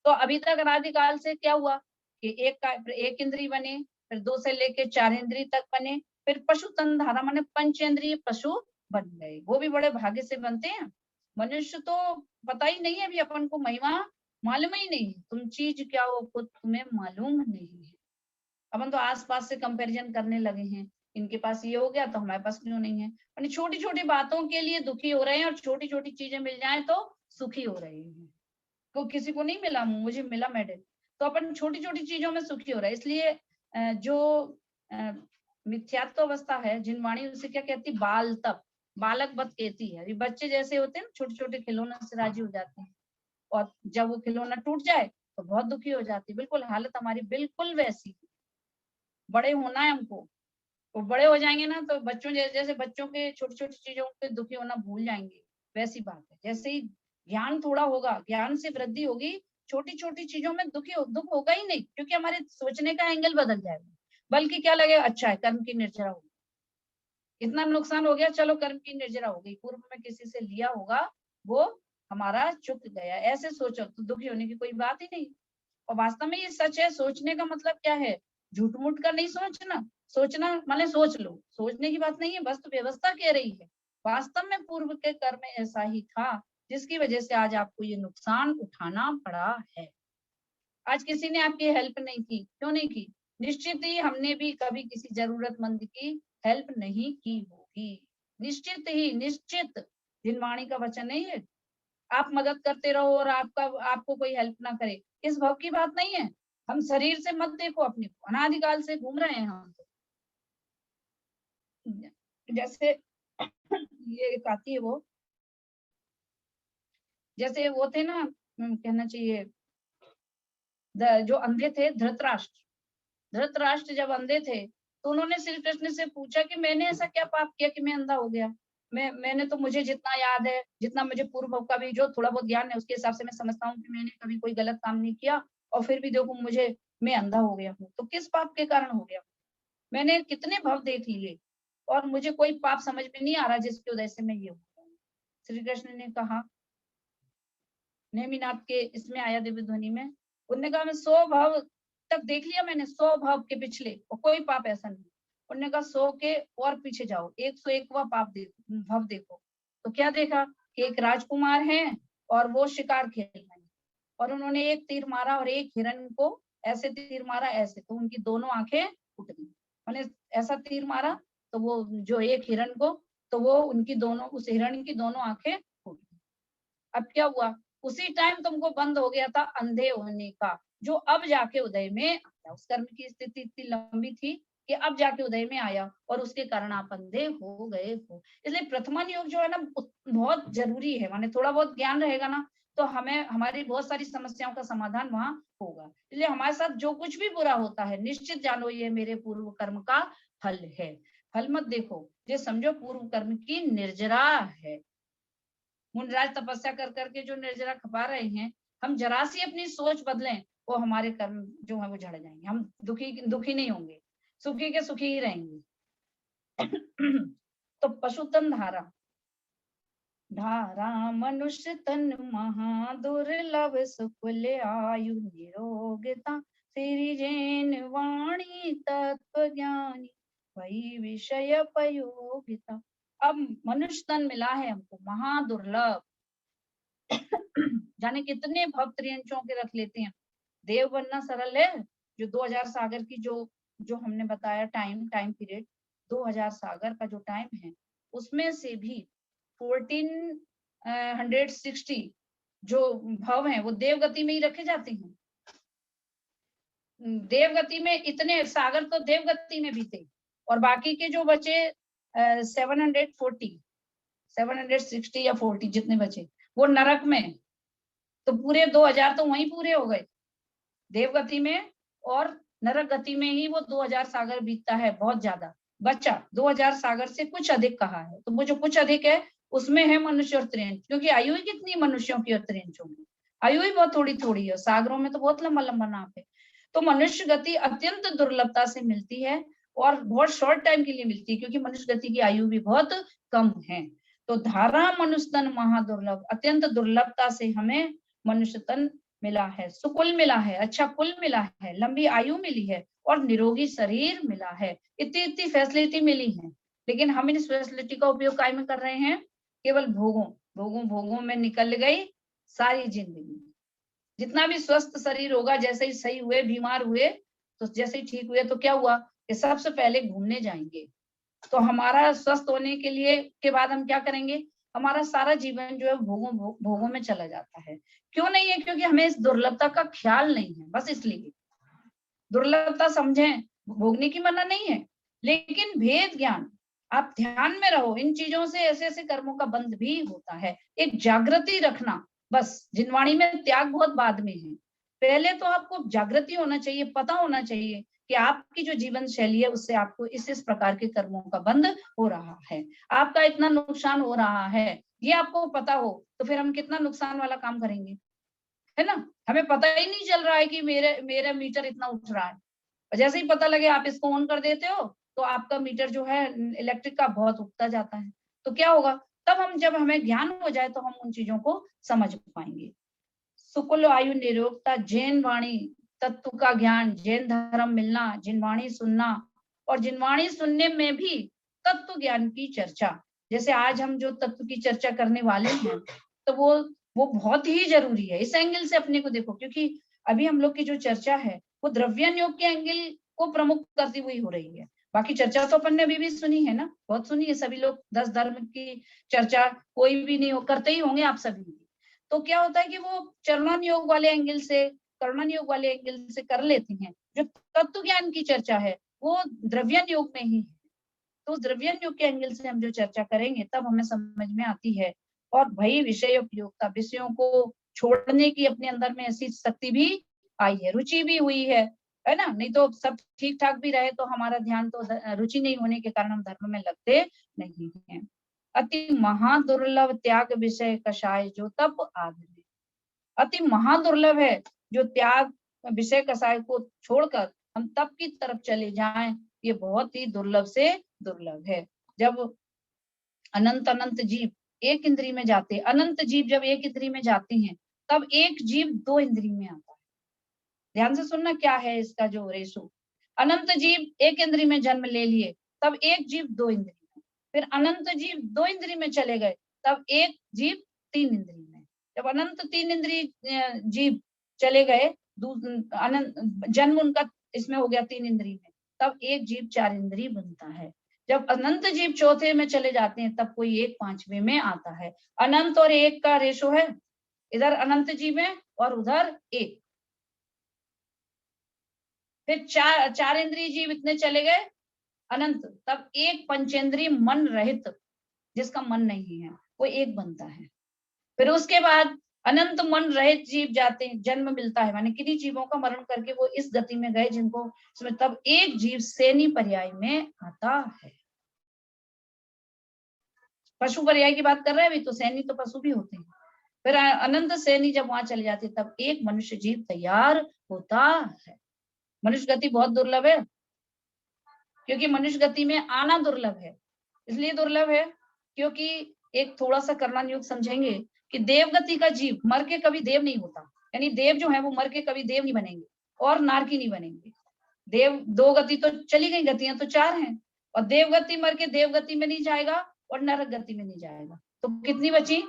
तो अभी तक अनादिकाल से क्या हुआ कि एक इंद्रिय बने, फिर 2 से लेके 4 इंद्रिय तक बने, फिर पशु तन धारा माने पंचेंद्रिय पशु बन गए। वो भी बड़े भाग्य से बनते हैं। मनुष्य तो पता ही नहीं है, अभी अपन को महिमा मालूम ही नहीं है। तुम चीज क्या हो खुद तुम्हें मालूम नहीं है। अपन तो आसपास से कंपैरिजन करने लगे हैं, इनके पास ये हो गया तो हमारे पास क्यों नहीं है। यानी छोटी छोटी बातों के लिए दुखी हो रहे हैं, और छोटी छोटी चीजें मिल जाएं तो सुखी हो रहे हैं। को किसी को नहीं मिला, मुझे मिला मेडल, तो अपन छोटी छोटी चीजों में सुखी हो रहा है। इसलिए जो मिथ्यात्व अवस्था है, जिनवाणी उसे क्या कहती, बाल तप, बालक बत कहती है। ये बच्चे जैसे होते हैं, छोटे छोटे खिलौनों से राजी हो जाते हैं, और जब वो खिलौना टूट जाए तो बहुत दुखी हो जाती है। बिल्कुल हालत हमारी बिल्कुल वैसी। बड़े होना है हमको, तो बड़े हो जाएंगे ना, तो बच्चों जैसे बच्चों के छोटी छोटी चीजों पे दुखी होना भूल जाएंगे, वैसी बात है। जैसे ही ज्ञान थोड़ा होगा, ज्ञान से वृद्धि होगी, छोटी छोटी चीजों में दुख होगा ही नहीं, क्योंकि हमारे सोचने का एंगल बदल जाएगा। बल्कि क्या लगेगा, अच्छा है कर्म की निर्जरा होगी, इतना नुकसान हो गया, चलो कर्म की निर्जरा हो गई, पूर्व में किसी से लिया होगा वो हमारा चुक गया, ऐसे सोचो तो दुखी होने की कोई बात ही नहीं। और वास्तव में ये सच है। सोचने का मतलब क्या है, झूठ मूठ का नहीं सोचना। सोचना माने सोच लो, सोचने की बात नहीं है, बस तो व्यवस्था कह रही है। वास्तव में पूर्व के कर्म में ऐसा ही था, जिसकी वजह से आज आपको ये नुकसान उठाना पड़ा है। आज किसी ने आपकी हेल्प नहीं की, क्यों नहीं की, निश्चित ही हमने भी कभी किसी जरूरतमंद की हेल्प नहीं की होगी। निश्चित ही, निश्चित। जिनवाणी का वचन नहीं है आप मदद करते रहो और आपको कोई हेल्प ना करे, इस भाव की बात नहीं है। हम शरीर से मत देखो अपने को, अनादिकाल से घूम रहे हैं हम तो। जैसे ये एक आती है वो, जैसे वो थे ना, कहना चाहिए जो अंधे थे, धृतराष्ट्र। धृतराष्ट्र जब अंधे थे तो उन्होंने श्री कृष्ण से पूछा कि मैंने ऐसा क्या पाप किया कि मैं अंधा हो गया। मैंने तो, मुझे जितना याद है, जितना मुझे पूर्व का भी जो थोड़ा बहुत ज्ञान है, उसके हिसाब से मैं समझता हूँ कि मैंने कभी कोई गलत काम नहीं किया, और फिर भी देखो मैं अंधा हो गया हूँ, तो किस पाप के कारण हो गया। मैंने कितने भव देख लिए और मुझे कोई पाप समझ में नहीं आ रहा जिसकी वजह से मैं ये हूँ। श्री कृष्ण ने कहा, नेमिनाथ के इसमें आया दिव्य ध्वनि में, उन्होंने कहा मैं 100 भाव तक देख लिया मैंने, 100 भाव के पिछले, और कोई पाप ऐसा नहीं। उन्होंने कहा 100 के और पीछे जाओ, 101वां पाप देखो, भव देखो। तो क्या देखा कि एक राजकुमार है और वो शिकार खेल रहे हैं, और उन्होंने एक तीर मारा और एक हिरण को ऐसे तीर मारा, ऐसे, तो उनकी दोनों आंखें फूट गई। मैंने ऐसा तीर मारा तो वो जो एक हिरण को, तो वो उनकी दोनों, उस हिरण की दोनों आंखें फूट गई। अब क्या हुआ, उसी टाइम तुमको बंद हो गया था अंधे होने का, जो अब जाके उदय में आया। उस कर्म की स्थिति इतनी लंबी थी कि अब जाके उदय में आया, और उसके कारण आप अंधे हो गए हो। इसलिए प्रथमन योग जो है ना, बहुत जरूरी है। माने थोड़ा बहुत ज्ञान रहेगा ना, तो हमें हमारी बहुत सारी समस्याओं का समाधान वहां होगा। इसलिए हमारे साथ जो कुछ भी बुरा होता है, निश्चित जानो ये मेरे पूर्व कर्म का फल है। फल मत देखो, ये समझो पूर्व कर्म की निर्जरा है। मुनराज तपस्या कर करके जो निर्जरा खपा रहे हैं, हम जरा सी अपनी सोच बदलें, वो हमारे कर्म जो है वो झड़ जाएंगे, हम दुखी दुखी नहीं होंगे, सुखी के सुखी ही रहेंगे। तो पशुतन धारा, धारा मनुष्य तन महादुर्लभ, सुकुल आयु निरोगता, सिरिजेन वाणी तत्व ज्ञानी, वही विषय पयोगिता। अब मनुष्य तन मिला है हमको, महादुर्लभ। जाने कितने भक्त त्रियंचों के रख लेते हैं। देव बनना सरल है, जो 2000 सागर की जो जो हमने बताया टाइम पीरियड, 2000 सागर का जो टाइम है, उसमें से भी 1460 जो भव हैं वो देवगति में ही रखे जाते हैं। देवगति में इतने सागर तो देवगति में भी थे, और बाकी के जो बचे 760 या 40 जितने बचे वो नरक में। तो पूरे 2000 तो वहीं पूरे हो गए देवगति में, और नरक गति में ही वो 2000 सागर बीतता है, बहुत ज्यादा बचा 2000 सागर से कुछ अधिक कहा है। तो वो जो कुछ अधिक है उसमें है मनुष्य और त्रियंच, क्योंकि आयु ही कितनी मनुष्यों की और त्रियंचों की, आयु ही बहुत थोड़ी थोड़ी है, सागरों में तो बहुत लंबा लंबा नाप है। तो मनुष्य गति अत्यंत दुर्लभता से मिलती है, और बहुत शॉर्ट टाइम के लिए मिलती है, क्योंकि मनुष्य गति की आयु भी बहुत कम है। तो धारा मनुष्य तन महादुर्लभ, अत्यंत दुर्लभता से हमें मनुष्य तन मिला है, सुकुल मिला है, अच्छा कुल मिला है, लंबी आयु मिली है, और निरोगी शरीर मिला है। इतनी इतनी फैसिलिटी मिली है, लेकिन हम इस फैसिलिटी का उपयोग काय में कर रहे हैं? केवल भोगों में निकल गई सारी जिंदगी। जितना भी स्वस्थ शरीर होगा, जैसे ही सही हुए, बीमार हुए, तो जैसे ही ठीक हुए तो क्या हुआ कि सबसे पहले घूमने जाएंगे। तो हमारा स्वस्थ होने के लिए के बाद हम क्या करेंगे? हमारा सारा जीवन जो है भोगों में चला जाता है। क्यों नहीं है? क्योंकि हमें इस दुर्लभता का ख्याल नहीं है, बस इसलिए। दुर्लभता समझें, भोगने की मना नहीं है, लेकिन भेद ज्ञान, आप ध्यान में रहो, इन चीजों से ऐसे ऐसे कर्मों का बंध भी होता है। एक जागृति रखना, बस। जिनवाणी में त्याग बहुत बाद में है, पहले तो आपको जागृति होना चाहिए, पता होना चाहिए कि आपकी जो जीवन शैली है उससे आपको इस प्रकार के कर्मों का बंध हो रहा है, आपका इतना नुकसान हो रहा है, ये आपको पता हो तो फिर हम कितना नुकसान वाला काम करेंगे, है ना? हमें पता ही नहीं चल रहा है कि मेरे मेरा मीटर इतना उठ रहा है, और जैसे ही पता लगे आप इसको ऑन कर देते हो तो आपका मीटर जो है इलेक्ट्रिक का बहुत उठता जाता है। तो क्या होगा? तब हम, जब हमें ज्ञान हो जाए तो हम उन चीजों को समझ पाएंगे। सुकुल आयु निरोगता, जैन वाणी तत्व का ज्ञान, जैन धर्म मिलना, जिनवाणी सुनना, और जिनवाणी सुनने में भी तत्व ज्ञान की चर्चा। जैसे आज हम जो तत्व की चर्चा करने वाले हैं, तो वो बहुत ही जरूरी है। इस एंगल से अपने को देखो, क्योंकि अभी हम लोग की जो चर्चा है वो द्रव्यन योग के एंगल को प्रमुख करती हुई हो रही है। बाकी चर्चा तो अपन ने अभी भी सुनी है ना, बहुत सुनी है, सभी लोग 10 धर्म की चर्चा कोई भी नहीं करते ही होंगे आप सभी। तो क्या होता है कि वो चरणन योग वाले एंगल से, कर्णन योग वाले एंगल से कर लेते हैं। जो तत्व ज्ञान की चर्चा है वो द्रव्यन योग में ही है। तो द्रव्यन योग के एंगल से हम जो चर्चा करेंगे तब हमें समझ में आती है। और भाई विषय उपयोगिता, विषयों को छोड़ने की अपने अंदर में ऐसी शक्ति भी आई है, रुचि भी हुई है ना? नहीं तो सब ठीक ठाक भी रहे तो हमारा ध्यान तो, रुचि नहीं होने के कारण हम धर्म में लगते नहीं है। अति महादुर्लभ त्याग विषय कषाय, जो तप आदि, अति महादुर्लभ है जो त्याग विषय कषाय को छोड़कर हम तप की तरफ चले जाएं, ये बहुत ही दुर्लभ से दुर्लभ है। जब अनंत अनंत जीव एक इंद्री में जाते, अनंत जीव जब एक इंद्री में जाते हैं, तब एक जीव 2 इंद्री में आता है। ध्यान से सुनना क्या है इसका जो रेशो। अनंत जीव एक इंद्री में जन्म ले लिए, तब एक जीव 2 इंद्री में, फिर अनंत जीव 2 इंद्री में चले गए, तब एक जीव 3 इंद्री में। जब अनंत 3 इंद्री जीव चले गए, अनंत जन्म उनका इसमें हो गया 3 इंद्री में, तब एक जीव 4 इंद्री बनता है। जब अनंत जीव चौथे में चले जाते हैं, तब कोई एक 5वें में आता है। अनंत और एक का रेशो है, इधर अनंत जीव है और उधर एक। फिर चार इंद्रिय जीव इतने चले गए अनंत, तब एक पंचेंद्रिय मन रहित, जिसका मन नहीं है, वो एक बनता है। फिर उसके बाद अनंत मन रहित जीव जाते हैं, जन्म मिलता है, माने किन्हीं जीवों का मरण करके वो इस गति में गए जिनको इसमें तब एक जीव सेनी पर्याय में आता है। पशु पर्याय की बात कर रहे हैं अभी, तो सैनी तो पशु भी होते हैं। फिर अनंत सैनी जब वहां चले जाते तब एक मनुष्य जीव तैयार होता है। मनुष्य गति बहुत दुर्लभ है, क्योंकि मनुष्य गति में आना दुर्लभ है। इसलिए दुर्लभ है क्योंकि एक थोड़ा सा कर्मण योग समझेंगे कि देव गति का जीव मर के कभी देव नहीं होता, यानी देव जो है वो मर के कभी देव नहीं बनेंगे और नारकी नहीं बनेंगे। देव दो गति तो चली गई, गतियां तो चार हैं, और देव गति मर के देव गति में नहीं जाएगा और नरक गति में नहीं जाएगा, तो कितनी बची?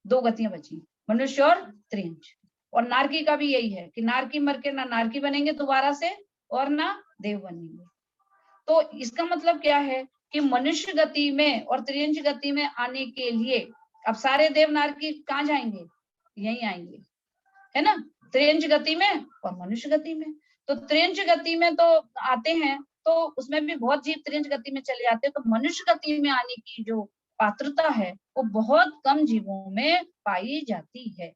दो गतियां बची, मनुष्य और त्रियंश। और नारकी का भी यही है कि नारकी मर के ना नारकी बनेंगे दोबारा से और ना देव बनेंगे। तो इसका मतलब क्या है कि मनुष्य गति में और त्रियंश गति में आने के लिए अब सारे देव नारकी कहाँ जाएंगे? यही आएंगे, है ना, त्रियंश गति में और मनुष्य गति में। तो त्रियंश गति में तो आते हैं, तो उसमें भी बहुत जीव त्रियंश गति में चले जाते हैं, तो मनुष्य गति में आने की जो पात्रता है वो बहुत कम जीवों में पाई जाती है।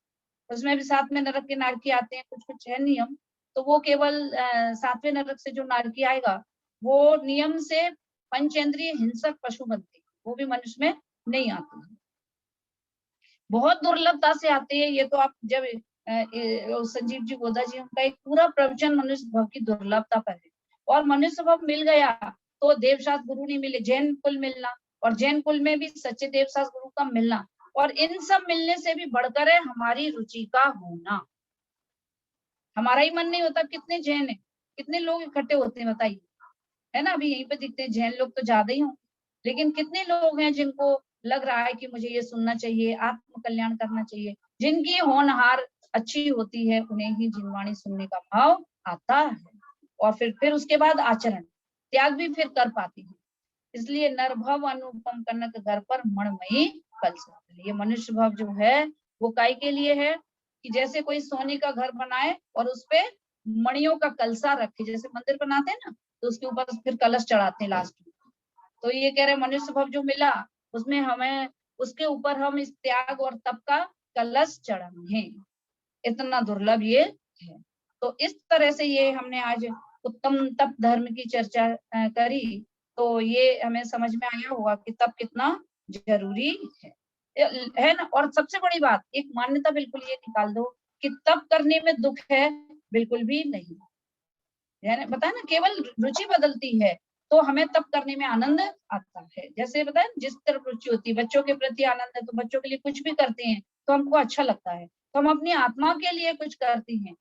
उसमें भी साथ में नरक के नारकी आते हैं, कुछ कुछ है नियम, तो वो केवल सातवें नरक से जो नारकी आएगा वो नियम से पंचेंद्रिय हिंसक पशु बनते हैं, वो भी मनुष्य में नहीं आते हैं, बहुत दुर्लभता से आते हैं। ये तो आप जब संजीव जी गोदा जी उनका एक पूरा प्रवचन मनुष्य भाव की दुर्लभता पर है। और मनुष्य भाव मिल गया तो देवशास्त्र गुरु नहीं मिले, जैन कुल मिलना, और जैन कुल में भी सच्चे देवशास्त्र गुरु का मिलना, और इन सब मिलने से भी बढ़कर है हमारी रुचि का होना। हमारा ही मन नहीं होता, कितने जैन है, कितने लोग इकट्ठे होते हैं बताइए, है ना। अभी यहीं पे दिखते हैं जैन लोग तो ज्यादा ही हों, लेकिन कितने लोग हैं जिनको लग रहा है कि मुझे ये सुनना चाहिए, आत्म कल्याण करना चाहिए, जिनकी होनहार अच्छी होती है उन्हें ही जिनवाणी सुनने का भाव आता है, और फिर उसके बाद आचरण त्याग भी फिर कर पाती है। इसलिए नरभव अनुपम कनक घर पर मणमयी कलश। ये मनुष्य भाव जो है वो काय के लिए है कि जैसे कोई सोने का घर बनाए और उसपे मणियों का कलसा रखे, जैसे मंदिर बनाते हैं ना, तो उसके ऊपर फिर कलश चढ़ाते हैं लास्ट में। तो ये कह रहे मनुष्य भाव जो मिला उसमें हमें उसके ऊपर हम इस त्याग और तप का कलश चढ़ाए, इतना दुर्लभ ये है। तो इस तरह से ये हमने आज उत्तम तप धर्म की चर्चा करी, तो ये हमें समझ में आया होगा कि तप कितना जरूरी है ना। और सबसे बड़ी बात, एक मान्यता बिल्कुल ये निकाल दो कि तप करने में दुख है, बिल्कुल भी नहीं, यानी बताया ना, केवल रुचि बदलती है तो हमें तप करने में आनंद आता है। जैसे बताया जिस तरफ रुचि होती है, बच्चों के प्रति आनंद है तो बच्चों के लिए कुछ भी करते हैं तो हमको अच्छा लगता है, तो हम अपनी आत्मा के लिए कुछ करते हैं,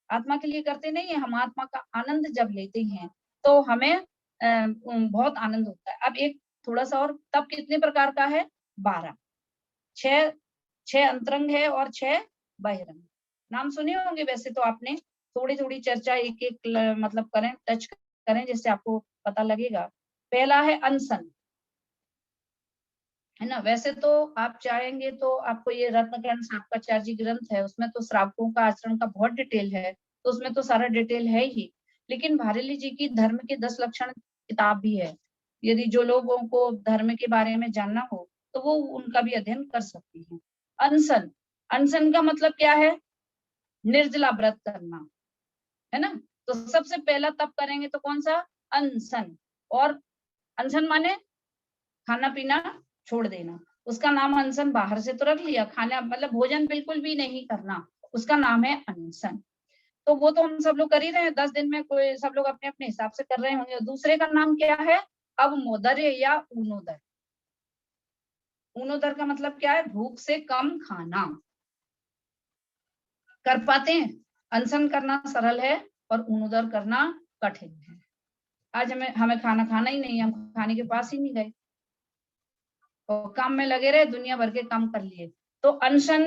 आत्मा के लिए करते नहीं है, हम आत्मा का आनंद जब लेते हैं तो हमें बहुत आनंद होता है। अब एक थोड़ा सा और, तप कितने प्रकार का है? 12, 6 अंतरंग है और 6 बहिरंग। नाम सुने होंगे वैसे तो आपने, थोड़ी थोड़ी चर्चा एक एक मतलब करें, टच करें, जिससे आपको पता लगेगा। पहला है अनशन, है ना। वैसे तो आप चाहेंगे तो आपको ये रत्नकर्ण श्रावकाचार्य ग्रंथ है, उसमें तो श्रावकों का आचरण का बहुत डिटेल है, तो उसमें तो सारा डिटेल है ही। लेकिन भारेली जी की धर्म के 10 लक्षण किताब भी है, यदि जो लोगों को धर्म के बारे में जानना हो तो वो उनका भी अध्ययन कर सकते हैं। अनशन, अनशन का मतलब क्या है? निर्जला व्रत करना, है ना। तो सबसे पहला तप करेंगे तो कौन सा? अनशन। और अनशन माने खाना पीना छोड़ देना, उसका नाम अनशन बाहर से तो रख लिया, खाना मतलब भोजन बिल्कुल भी नहीं करना, उसका नाम है अनशन। तो वो तो हम सब लोग कर ही रहे हैं, 10 दिन में कोई सब लोग अपने अपने हिसाब से कर रहे होंगे। दूसरे का नाम क्या है? अवमोदर्य या ऊनोदर। ऊनोदर का मतलब क्या है? भूख से कम खाना। कर पाते हैं? अनशन करना सरल है और ऊनोदर करना कठिन है। आज हमें खाना खाना ही नहीं, हम खाने के पास ही नहीं गए और काम में लगे रहे, दुनिया भर के काम कर लिए। तो अनशन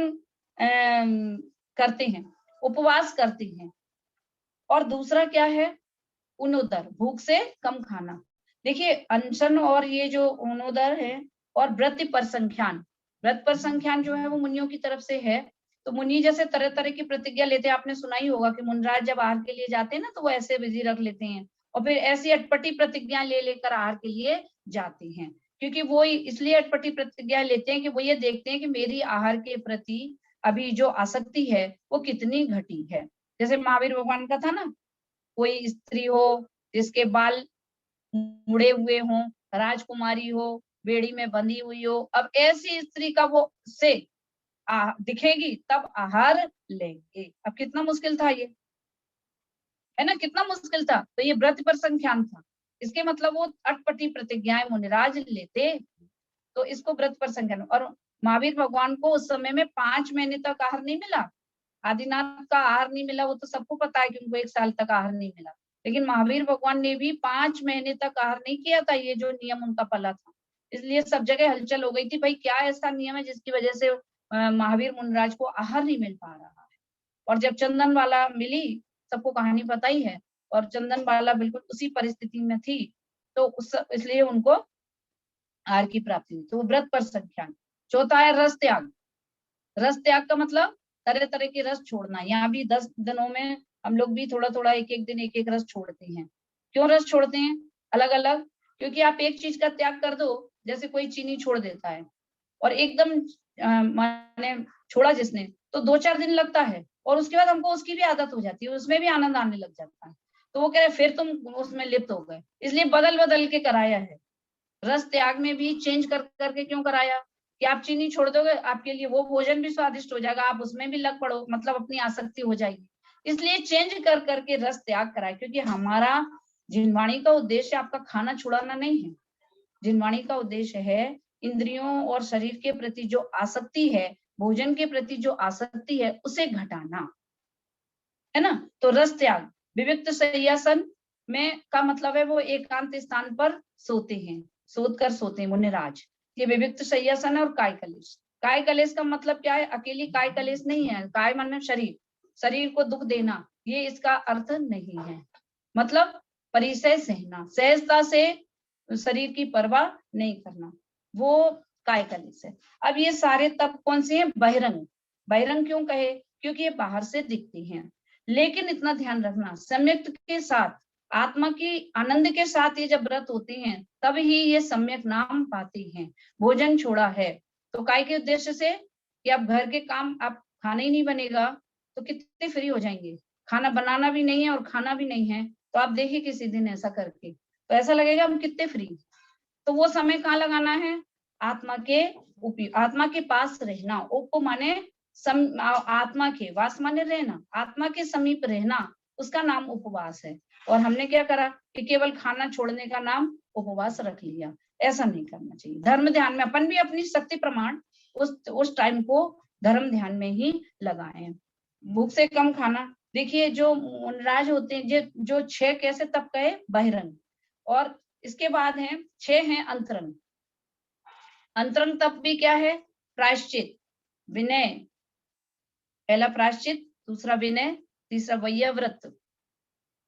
करते हैं, उपवास करते हैं। और दूसरा क्या है? उनोदर, भूख से कम खाना। देखिए अनशन और ये जो उनोदर है, और व्रत पर संख्यान, व्रत पर संख्यान जो है वो मुनियों की तरफ से है। तो मुनि जैसे तरह तरह की प्रतिज्ञा लेते हैं, आपने सुना ही होगा कि मुनराज जब आहार के लिए जाते हैं ना तो वो ऐसे विधि रख लेते हैं और फिर ऐसी अटपटी प्रतिज्ञा ले लेकर आहार के लिए जाते हैं, क्योंकि वो इसलिए अटपटी प्रतिज्ञा लेते हैं कि वो ये देखते हैं कि मेरी आहार के प्रति अभी जो आसक्ति है वो कितनी घटी है। जैसे महावीर भगवान का था ना, कोई स्त्री हो जिसके बाल मुड़े हुए हों, राजकुमारी हो, बेड़ी में बंधी हुई हो, अब ऐसी स्त्री का वो से दिखेगी तब आहार लेंगे। अब कितना मुश्किल था ये, है ना, कितना मुश्किल था। तो ये व्रत पर संख्यान था, इसके मतलब वो अटपटी प्रतिज्ञाएं मुनिराज लेते, तो इसको व्रत पर संख्यान। और महावीर भगवान को उस समय में 5 महीने तक आहार नहीं मिला, आदिनाथ का आहार नहीं मिला, वो तो सबको पता है कि उनको 1 साल तक आहार नहीं मिला। लेकिन महावीर भगवान ने भी 5 महीने तक आहार नहीं किया था, ये जो नियम उनका पला था। इसलिए सब जगह हलचल हो गई थी, भाई क्या ऐसा नियम है जिसकी वजह से महावीर मुनिराज को आहार नहीं मिल पा रहा है। और जब चंदन वाला मिली, सबको कहानी पता ही है, और चंदन वाला बिल्कुल उसी परिस्थिति में थी, तो इसलिए उनको आहार की प्राप्ति हुई। तो वो व्रत पर संख्यान। चौथा है रस त्याग। रस त्याग का मतलब तरह तरह के रस छोड़ना। यहाँ भी 10 दिनों में हम लोग भी थोड़ा थोड़ा एक एक दिन एक एक रस छोड़ते हैं। क्यों रस छोड़ते हैं अलग अलग? क्योंकि आप एक चीज का त्याग कर दो, जैसे कोई चीनी छोड़ देता है और एकदम माने छोड़ा जिसने, तो 2-4 दिन लगता है और उसके बाद हमको उसकी भी आदत हो जाती है, उसमें भी आनंद आने लग जाता है। तो वो कह रहे फिर तुम उसमें लिप्त हो गए, इसलिए बदल बदल के कराया है। रस त्याग में भी चेंज कर करके क्यों कराया कि आप चीनी छोड़ दोगे, आपके लिए वो भोजन भी स्वादिष्ट हो जाएगा, आप उसमें भी लग पड़ो, मतलब अपनी आसक्ति हो जाएगी। इसलिए चेंज कर करके रस त्याग कराए, क्योंकि हमारा जिनवाणी का उद्देश्य आपका खाना छुड़ाना नहीं है। जिनवाणी का उद्देश्य है इंद्रियों और शरीर के प्रति जो आसक्ति है, भोजन के प्रति जो आसक्ति है, उसे घटाना, है ना। तो रस त्याग। विविक्त शय्यासन में का मतलब है वो एकांत स्थान पर सोते हैं, सोच कर सोते हैं मुनिराज। ये विविक्त शय्यासन है। और काय कलेश, काय कलेश का मतलब क्या है? अकेली काय कलेश नहीं है, काय माने शरीर, शरीर को दुख देना, ये इसका अर्थ नहीं है। मतलब परिसय सहना, सहजता से शरीर की परवाह नहीं करना, वो काय कलेश है। अब ये सारे तप कौन से हैं? बहिरंग। बहिरंग क्यों कहे? क्योंकि ये बाहर से दिखते हैं, लेकिन इतना ध्यान रखना, सम्यक के साथ, आत्मा की आनंद के साथ ये जब व्रत होते हैं तब ही ये सम्यक नाम पाते हैं। भोजन छोड़ा है तो काय के उद्देश्य से कि आप घर के काम, आप खाना ही नहीं बनेगा तो कितने फ्री हो जाएंगे। खाना बनाना भी नहीं है और खाना भी नहीं है, तो आप देखिए किसी दिन ऐसा करके, तो ऐसा लगेगा हम कितने फ्री। तो वो समय कहाँ लगाना है? आत्मा के आत्मा के पास रहना। उप माने आत्मा के, वास माने रहना, आत्मा के समीप रहना, उसका नाम उपवास है। और हमने क्या करा कि केवल खाना छोड़ने का नाम उपवास रख लिया। ऐसा नहीं करना चाहिए। धर्म ध्यान में अपन भी अपनी शक्ति प्रमाण उस टाइम को धर्म ध्यान में ही लगाएं। भूख से कम खाना। देखिए जो मुनिराज होते हैं, जो 6 कैसे तप कहे? बहिरंग। और इसके बाद है 6 हैं अंतरंग। अंतरंग तप भी क्या है? प्रायश्चित, विनय, पहला प्रायश्चित, दूसरा विनय, तीसरा वैयव्रत,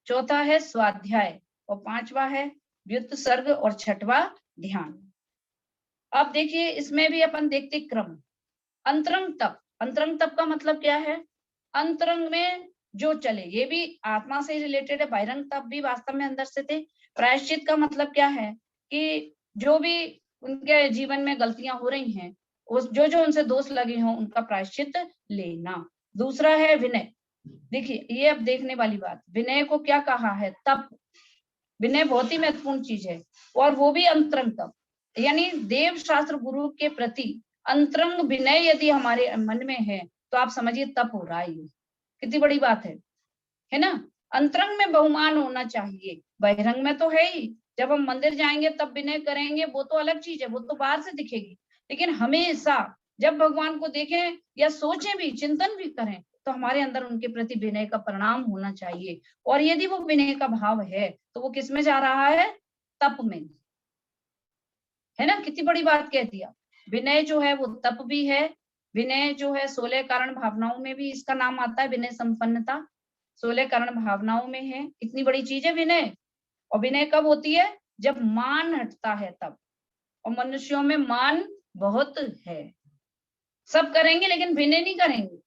चौथा है स्वाध्याय और 5वां है व्युत्सर्ग और 6वां ध्यान। अब देखिए इसमें भी अपन देखते क्रम। अंतरंग तप, अंतरंग तप का मतलब क्या है? अंतरंग में जो चले, ये भी आत्मा से रिलेटेड है। बहिरंग तप भी वास्तव में अंदर से थे। प्रायश्चित का मतलब क्या है कि जो भी उनके जीवन में गलतियां हो रही हैं, उस जो जो उनसे दोष लगे हों उनका प्रायश्चित लेना। दूसरा है विनय। देखिए ये अब देखने वाली बात, विनय को क्या कहा है? तप। विनय बहुत ही महत्वपूर्ण चीज है, और वो भी अंतरंग तप, यानी देव शास्त्र गुरु के प्रति अंतरंग विनय यदि हमारे मन में है तो आप समझिए तप हो रहा है। ये कितनी बड़ी बात है ना। अंतरंग में बहुमान होना चाहिए, बहिरंग में तो है ही। जब हम मंदिर जाएंगे तब विनय करेंगे, वो तो अलग चीज है, वो तो बाहर से दिखेगी। लेकिन हमेशा जब भगवान को देखें या सोचें भी, चिंतन भी करें, तो हमारे अंदर उनके प्रति विनय का परिणाम होना चाहिए। और यदि वो विनय का भाव है तो वो किस में जा रहा है? तप में, है ना। कितनी बड़ी बात कह दिया। विनय जो है वो तप भी है। विनय जो है 16 कारण भावनाओं में भी इसका नाम आता है, विनय संपन्नता 16 कारण भावनाओं में है। इतनी बड़ी चीज है विनय। और विनय कब होती है? जब मान हटता है तब। और मनुष्यों में मान बहुत है, सब करेंगे लेकिन विनय नहीं करेंगे,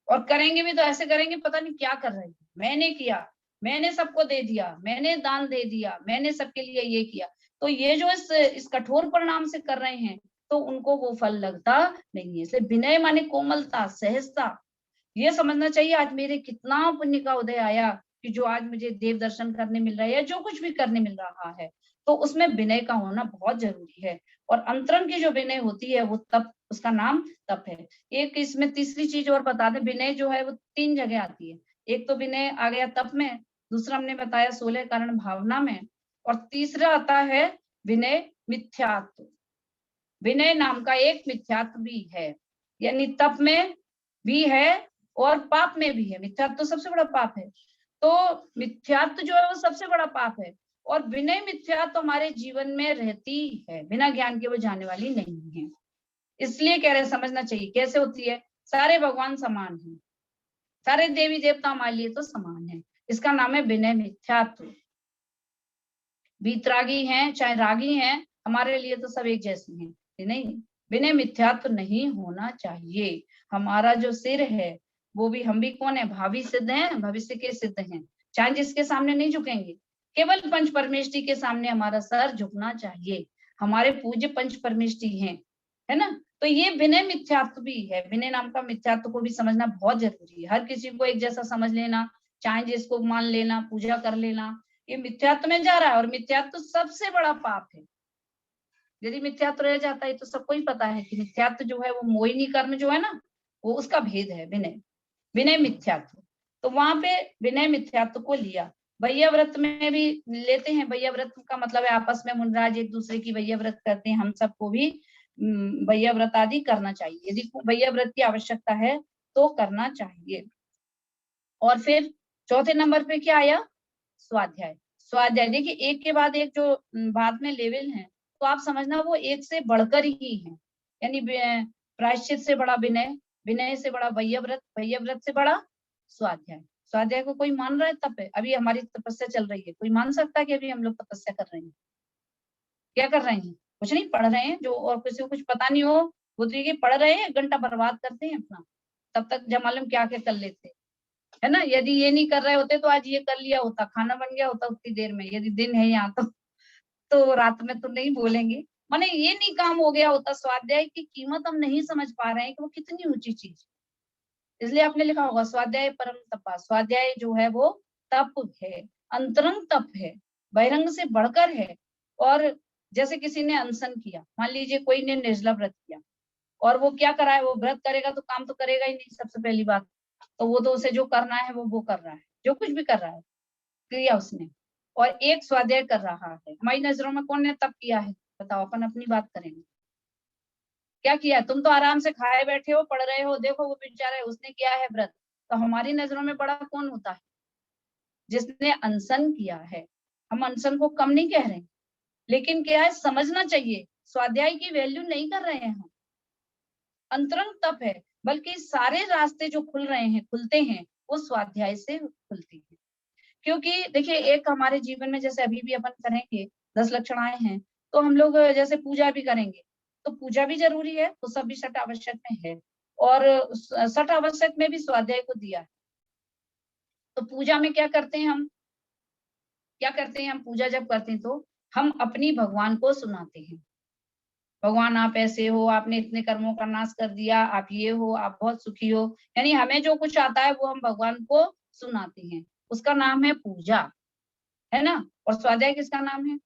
और करेंगे भी तो ऐसे करेंगे पता नहीं क्या कर रहे हैं। मैंने किया, मैंने सबको दे दिया, मैंने दान दे दिया, मैंने सबके लिए ये किया। तो ये जो इस कठोर परिणाम से कर रहे हैं, तो उनको वो फल लगता नहीं है। इसलिए विनय माने कोमलता, सहजता। ये समझना चाहिए आज मेरे कितना पुण्य का उदय आया कि जो आज मुझे देव दर्शन करने मिल रहा है या जो कुछ भी करने मिल रहा है, तो उसमें विनय का होना बहुत जरूरी है। और अंतरंग की जो विनय होती है वो तप, उसका नाम तप है। एक इसमें तीसरी चीज और बता दें, विनय जो है वो 3 जगह आती है। एक तो विनय आ गया तप में, दूसरा हमने बताया 16 कारण भावना में, और तीसरा आता है विनय मिथ्यात्व। विनय नाम का एक मिथ्यात्व भी है, यानी तप में भी है और पाप में भी है। मिथ्यात्व तो सबसे बड़ा पाप है, तो मिथ्यात्व जो है वो सबसे बड़ा पाप है। और विनय मिथ्यात्व हमारे जीवन में रहती है, बिना ज्ञान के वो जाने वाली नहीं है। इसलिए कह रहे समझना चाहिए कैसे होती है। सारे भगवान समान हैं, सारे देवी देवता हमारे लिए तो समान है। इसका नाम है विनय मिथ्यात्व। वीतरागी हैं चाहे रागी हैं, हमारे लिए तो सब एक जैसी हैं। नहीं, विनय मिथ्यात्व नहीं होना चाहिए। हमारा जो सिर है वो भी, हम भी कौन है, भावी सिद्ध हैं, भविष्य के सिद्ध हैं, चाहे जिसके सामने नहीं झुकेंगे। केवल पंच परमेष्टि के सामने हमारा सर झुकना चाहिए। हमारे पूज्य पंच परमेष्टि हैं, है ना। तो ये विनय मिथ्यात्व भी है। विनय नाम का मिथ्यात्व को भी समझना बहुत जरूरी है। हर किसी को एक जैसा समझ लेना, चाहे जिसको मान लेना, पूजा कर लेना, ये मिथ्यात्व में जा रहा है। और मिथ्यात्व सबसे बड़ा पाप है। यदि मिथ्यात्व रह जाता है तो सबको ही पता है कि मिथ्यात्व जो है वो मोहिनी कर्म जो है ना, वो उसका भेद है विनय, विनय मिथ्यात्व। तो वहां पे विनय मिथ्यात्व को लिया। वैया व्रत में भी लेते हैं। वैया व्रत का मतलब है आपस में मुनराज एक दूसरे की वैया व्रत करते हैं। हम सबको भी वैया व्रत आदि करना चाहिए। यदि वैया व्रत की आवश्यकता है तो करना चाहिए। और फिर चौथे नंबर पे क्या आया, स्वाध्याय। स्वाध्याय देखिए, एक के बाद एक जो बाद में लेवल है, तो आप समझना वो एक से बढ़कर ही है। यानी प्रायश्चित से बड़ा विनय, विनय से बड़ा वैयव्रत, वैयव्रत से बड़ा स्वाध्याय। स्वाध्याय को कोई मान रहा है तप है? अभी हमारी तपस्या चल रही है, कोई मान सकता है कि अभी हम लोग तपस्या कर रहे हैं? क्या कर रहे हैं? कुछ नहीं, पढ़ रहे हैं। जो और किसी को कुछ पता नहीं हो वो तो ये पढ़ रहे हैं, 1 घंटा बर्बाद करते हैं अपना, तब तक जब मालूम क्या क्या कर लेते, है ना। यदि ये नहीं कर रहे होते तो आज ये कर लिया होता, खाना बन गया होता उतनी देर में। यदि दिन है यहाँ तो रात में तो नहीं बोलेंगे। माने ये नहीं काम हो गया होता। स्वाध्याय की कीमत हम नहीं समझ पा रहे हैं कि वो कितनी ऊंची चीज। इसलिए आपने लिखा होगा स्वाध्याय परम तपा। स्वाध्याय जो है वो तप है, अंतरंग तप है, बहिरंग से बढ़कर है। और जैसे किसी ने अनशन किया, मान लीजिए कोई ने निर्जला व्रत किया, और वो क्या करा है, वो व्रत करेगा तो काम तो करेगा ही नहीं सबसे पहली बात। तो वो तो उसे जो करना है वो कर रहा है, जो कुछ भी कर रहा है किया उसने। और एक स्वाध्याय कर रहा है। हमारी नजरों में कौन ने तप किया है? बताओ, अपन अपनी बात करेंगे। क्या किया है? तुम तो आराम से खाए बैठे हो, पढ़ रहे हो, देखो वो बेचारा है उसने किया है व्रत। तो हमारी नजरों में बड़ा कौन होता है? जिसने अनशन किया है। हम अनशन को कम नहीं कह रहे हैं, लेकिन क्या है, समझना चाहिए स्वाध्याय की वैल्यू नहीं कर रहे हैं हम। अंतरंग तप है, बल्कि सारे रास्ते जो खुल रहे हैं, खुलते हैं, वो स्वाध्याय से खुलती है। क्योंकि देखिए, एक हमारे जीवन में जैसे अभी भी अपन करेंगे 10 लक्षण आए हैं, तो हम लोग जैसे पूजा भी करेंगे, तो पूजा भी जरूरी है, तो सब भी सठ आवश्यक में है। और सठ आवश्यक में भी स्वाध्याय को दिया है। तो पूजा में क्या करते हैं हम, क्या करते हैं हम पूजा जब करते हैं तो हम अपनी भगवान को सुनाते हैं। भगवान आप ऐसे हो, आपने इतने कर्मों का नाश कर दिया, आप ये हो, आप बहुत सुखी हो। यानी हमें जो कुछ आता है वो हम भगवान को सुनाते हैं। उसका नाम है पूजा, है ना। और स्वाध्याय किसका नाम है?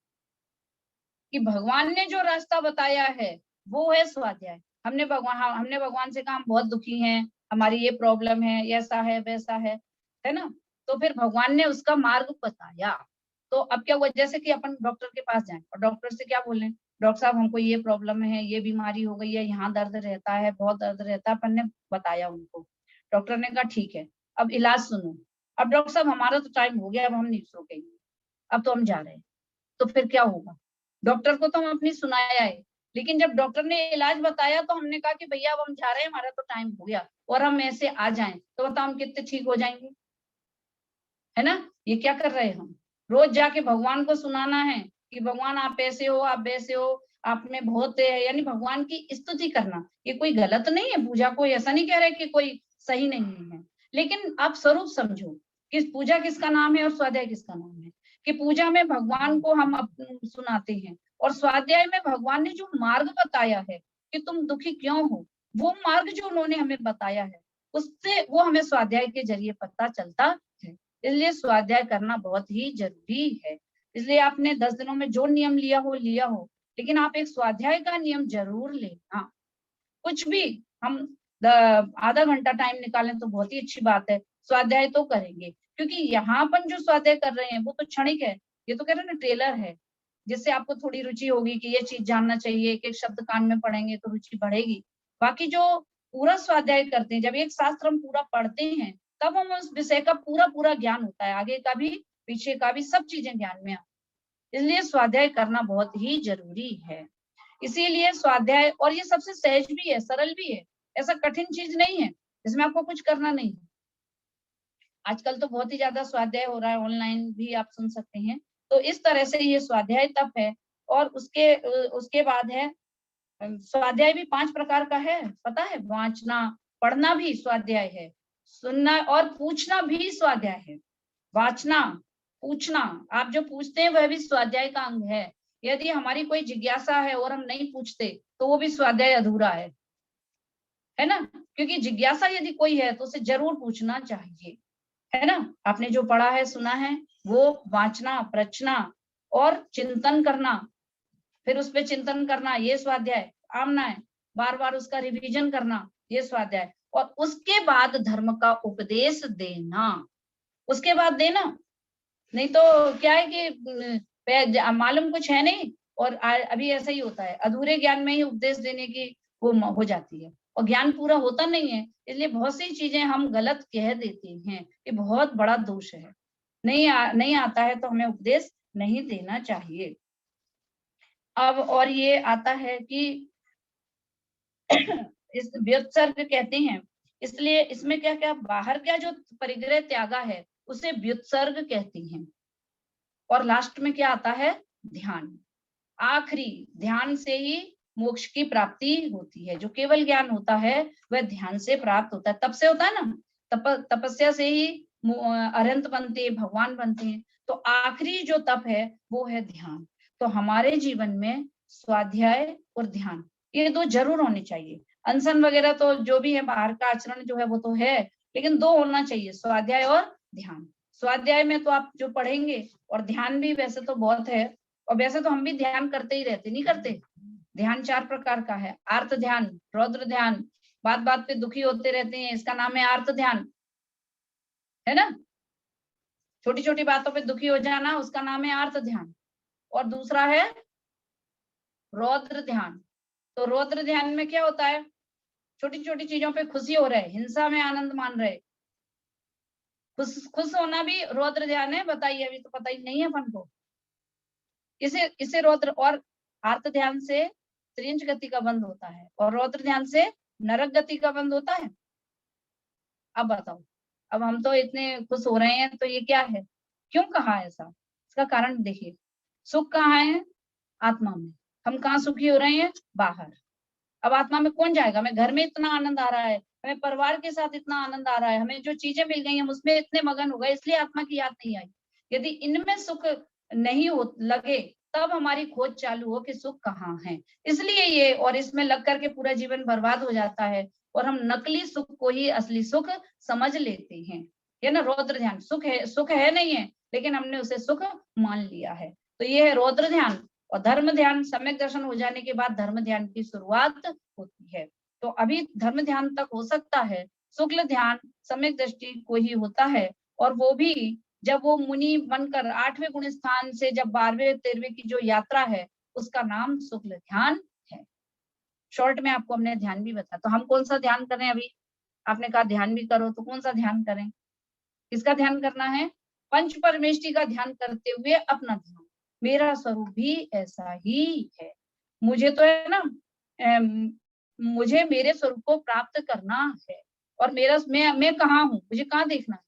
कि भगवान ने जो रास्ता बताया है वो है स्वाध्याय। हमने भगवान से कहा हम बहुत दुखी हैं, हमारी ये प्रॉब्लम है, ऐसा है वैसा है ना। तो फिर भगवान ने उसका मार्ग बताया। तो अब क्या हुआ, जैसे कि अपन डॉक्टर के पास जाएं और डॉक्टर से क्या बोलें, डॉक्टर साहब हमको ये प्रॉब्लम है, ये बीमारी हो गई है, यहाँ दर्द रहता है, बहुत दर्द रहता है। अपन ने बताया उनको, डॉक्टर ने कहा ठीक है, अब इलाज सुनो। अब डॉक्टर साहब हमारा तो टाइम हो गया, अब हम नहीं सोएंगे, अब तो हम जा रहे हैं। तो फिर क्या होगा? डॉक्टर को तो हम अपनी सुनाया है, लेकिन जब डॉक्टर ने इलाज बताया तो हमने कहा कि भैया अब हम जा रहे हैं, हमारा तो टाइम हो गया, और हम ऐसे आ जाएं तो बताओ हम कितने ठीक हो जाएंगे, है ना। ये क्या कर रहे हैं हम? रोज जाके भगवान को सुनाना है कि भगवान आप ऐसे हो, आप वैसे हो, आप में बहुत है, यानी भगवान की स्तुति करना। ये कोई गलत नहीं है, पूजा कोई ऐसा नहीं कह रहे कि कोई सही नहीं है, लेकिन आप स्वरूप समझो कि पूजा किसका नाम है और स्वाध्याय किसका नाम है। कि पूजा में भगवान को हम सुनाते हैं, और स्वाध्याय में भगवान ने जो मार्ग बताया है कि तुम दुखी क्यों हो, वो मार्ग जो उन्होंने हमें बताया है उससे वो हमें स्वाध्याय के जरिए पता चलता है। इसलिए स्वाध्याय करना बहुत ही जरूरी है। इसलिए आपने 10 दिनों में जो नियम लिया हो, लेकिन आप एक स्वाध्याय का नियम जरूर लेना। कुछ भी हम आधा घंटा टाइम निकालें तो बहुत ही अच्छी बात है, स्वाध्याय तो करेंगे, क्योंकि यहाँ अपन जो स्वाध्याय कर रहे हैं वो तो क्षणिक है। ये तो कह रहे हैं ना ट्रेलर है, जिससे आपको थोड़ी रुचि होगी कि ये चीज जानना चाहिए, एक एक शब्द कान में पढ़ेंगे तो रुचि बढ़ेगी। बाकी जो पूरा स्वाध्याय करते हैं, जब एक शास्त्र हम पूरा पढ़ते हैं तब हम उस विषय का पूरा पूरा ज्ञान होता है, आगे का भी पीछे का भी सब चीजें ज्ञान में आती। इसलिए स्वाध्याय करना बहुत ही जरूरी है। इसीलिए स्वाध्याय, और ये सबसे सहज भी है, सरल भी है, ऐसा कठिन चीज नहीं है, इसमें आपको कुछ करना नहीं है। आजकल तो बहुत ही ज्यादा स्वाध्याय हो रहा है, ऑनलाइन भी आप सुन सकते हैं। तो इस तरह से ये स्वाध्याय तप है। और उसके बाद है स्वाध्याय भी 5 प्रकार का है, पता है? वांचना, पढ़ना भी स्वाध्याय है, सुनना और पूछना भी स्वाध्याय है। वाचना, पूछना, आप जो पूछते हैं वह भी स्वाध्याय का अंग है। यदि हमारी कोई जिज्ञासा है और हम नहीं पूछते तो वो भी स्वाध्याय अधूरा है ना? क्योंकि जिज्ञासा यदि कोई है तो उसे जरूर पूछना चाहिए, है ना? आपने जो पढ़ा है, सुना है, वो वाचना, प्रचना और चिंतन करना, फिर उस पर चिंतन करना, ये स्वाध्याय। आमना है, बार बार उसका रिवीजन करना, ये स्वाध्याय। और उसके बाद धर्म का उपदेश देना, उसके बाद देना। नहीं तो क्या है कि मालूम कुछ है नहीं, और अभी ऐसा ही होता है, अधूरे ज्ञान में ही उपदेश देने की वो हो जाती है और ज्ञान पूरा होता नहीं है। इसलिए बहुत सी चीजें हम गलत कह देते हैं, ये बहुत बड़ा दोष है। नहीं आता है तो हमें उपदेश नहीं देना चाहिए। अब और ये आता है कि इस व्युत्सर्ग कहते हैं, इसलिए इसमें क्या क्या बाहर क्या जो परिग्रह त्यागा है उसे व्युत्सर्ग कहते हैं। और लास्ट में क्या आता है? ध्यान। आखिरी ध्यान से ही मोक्ष की प्राप्ति होती है। जो केवल ज्ञान होता है वह ध्यान से प्राप्त होता है। तब से होता है ना, तपस्या से ही अरहंत बनते हैं, भगवान बनते हैं। तो आखिरी जो तप है वो है ध्यान। तो हमारे जीवन में स्वाध्याय और ध्यान ये 2 जरूर होने चाहिए। अनशन वगैरह तो जो भी है, बाहर का आचरण जो है वो तो है, लेकिन 2 होना चाहिए, स्वाध्याय और ध्यान। स्वाध्याय में तो आप जो पढ़ेंगे, और ध्यान भी वैसे तो बहुत है, और वैसे तो हम भी ध्यान करते ही रहते, नहीं करते? ध्यान 4 प्रकार का है, आर्त ध्यान, रौद्र ध्यान, बात बात पे दुखी होते रहते हैं, इसका नाम है आर्त ध्यान, है ना? छोटी छोटी बातों पे दुखी हो जाना, उसका नाम है आर्त ध्यान। और दूसरा है रौद्र ध्यान। तो रौद्र ध्यान में क्या होता है? छोटी छोटी चीजों पे खुशी हो रहे, हिंसा में आनंद मान रहे। खुश होना भी रौद्र ध्यान है, बताइए? अभी तो पता ही नहीं है अपन को। इसे रौद्र, और आर्त ध्यान से त्रिंच गति का बंद होता है, और रौद्र ध्यान से नरक गति का बंद होता है। अब बताओ, अब हम तो इतने खुश हो रहे हैं तो ये क्या है? क्यों कहा ऐसा? इसका कारण देखिए, सुख कहाँ है? आत्मा में। हम कहाँ सुखी हो रहे हैं? बाहर। अब आत्मा में कौन जाएगा? हमें घर में इतना आनंद आ रहा है, हमें परिवार के साथ इतना आनंद आ रहा है, हमें जो चीजें मिल गई हम उसमें इतने मगन हो गए, इसलिए आत्मा की याद नहीं आई। यदि इनमें सुख नहीं हो लगे तब हमारी खोज चालू हो कि सुख कहाँ है। इसलिए ये, और इसमें लग करके पूरा जीवन बर्बाद हो जाता है, और हम नकली सुख को ही असली सुख समझ लेते हैं। ये ना रौद्र ध्यान, सुख है नहीं है, लेकिन हमने उसे सुख मान लिया है। तो ये है रौद्र ध्यान। और धर्म ध्यान, सम्यक दर्शन हो जाने के बाद धर्म ध्यान की शुरुआत होती है। तो अभी धर्म ध्यान तक हो सकता है, शुक्ल ध्यान सम्यक दृष्टि को ही होता है, और वो भी जब वो मुनि बनकर 8वें गुण स्थान से जब 12वें 13वें की जो यात्रा है उसका नाम शुक्ल ध्यान है। शॉर्ट में आपको हमने ध्यान भी बताया। तो हम कौन सा ध्यान करें? अभी आपने कहा ध्यान भी करो, तो कौन सा ध्यान करें? किसका ध्यान करना है? पंच परमेष्टि का ध्यान करते हुए अपना ध्यान, मेरा स्वरूप भी ऐसा ही है, मुझे तो है ना, मुझे मेरे स्वरूप को प्राप्त करना है। और मैं कहाँ हूँ? मुझे कहाँ देखना है?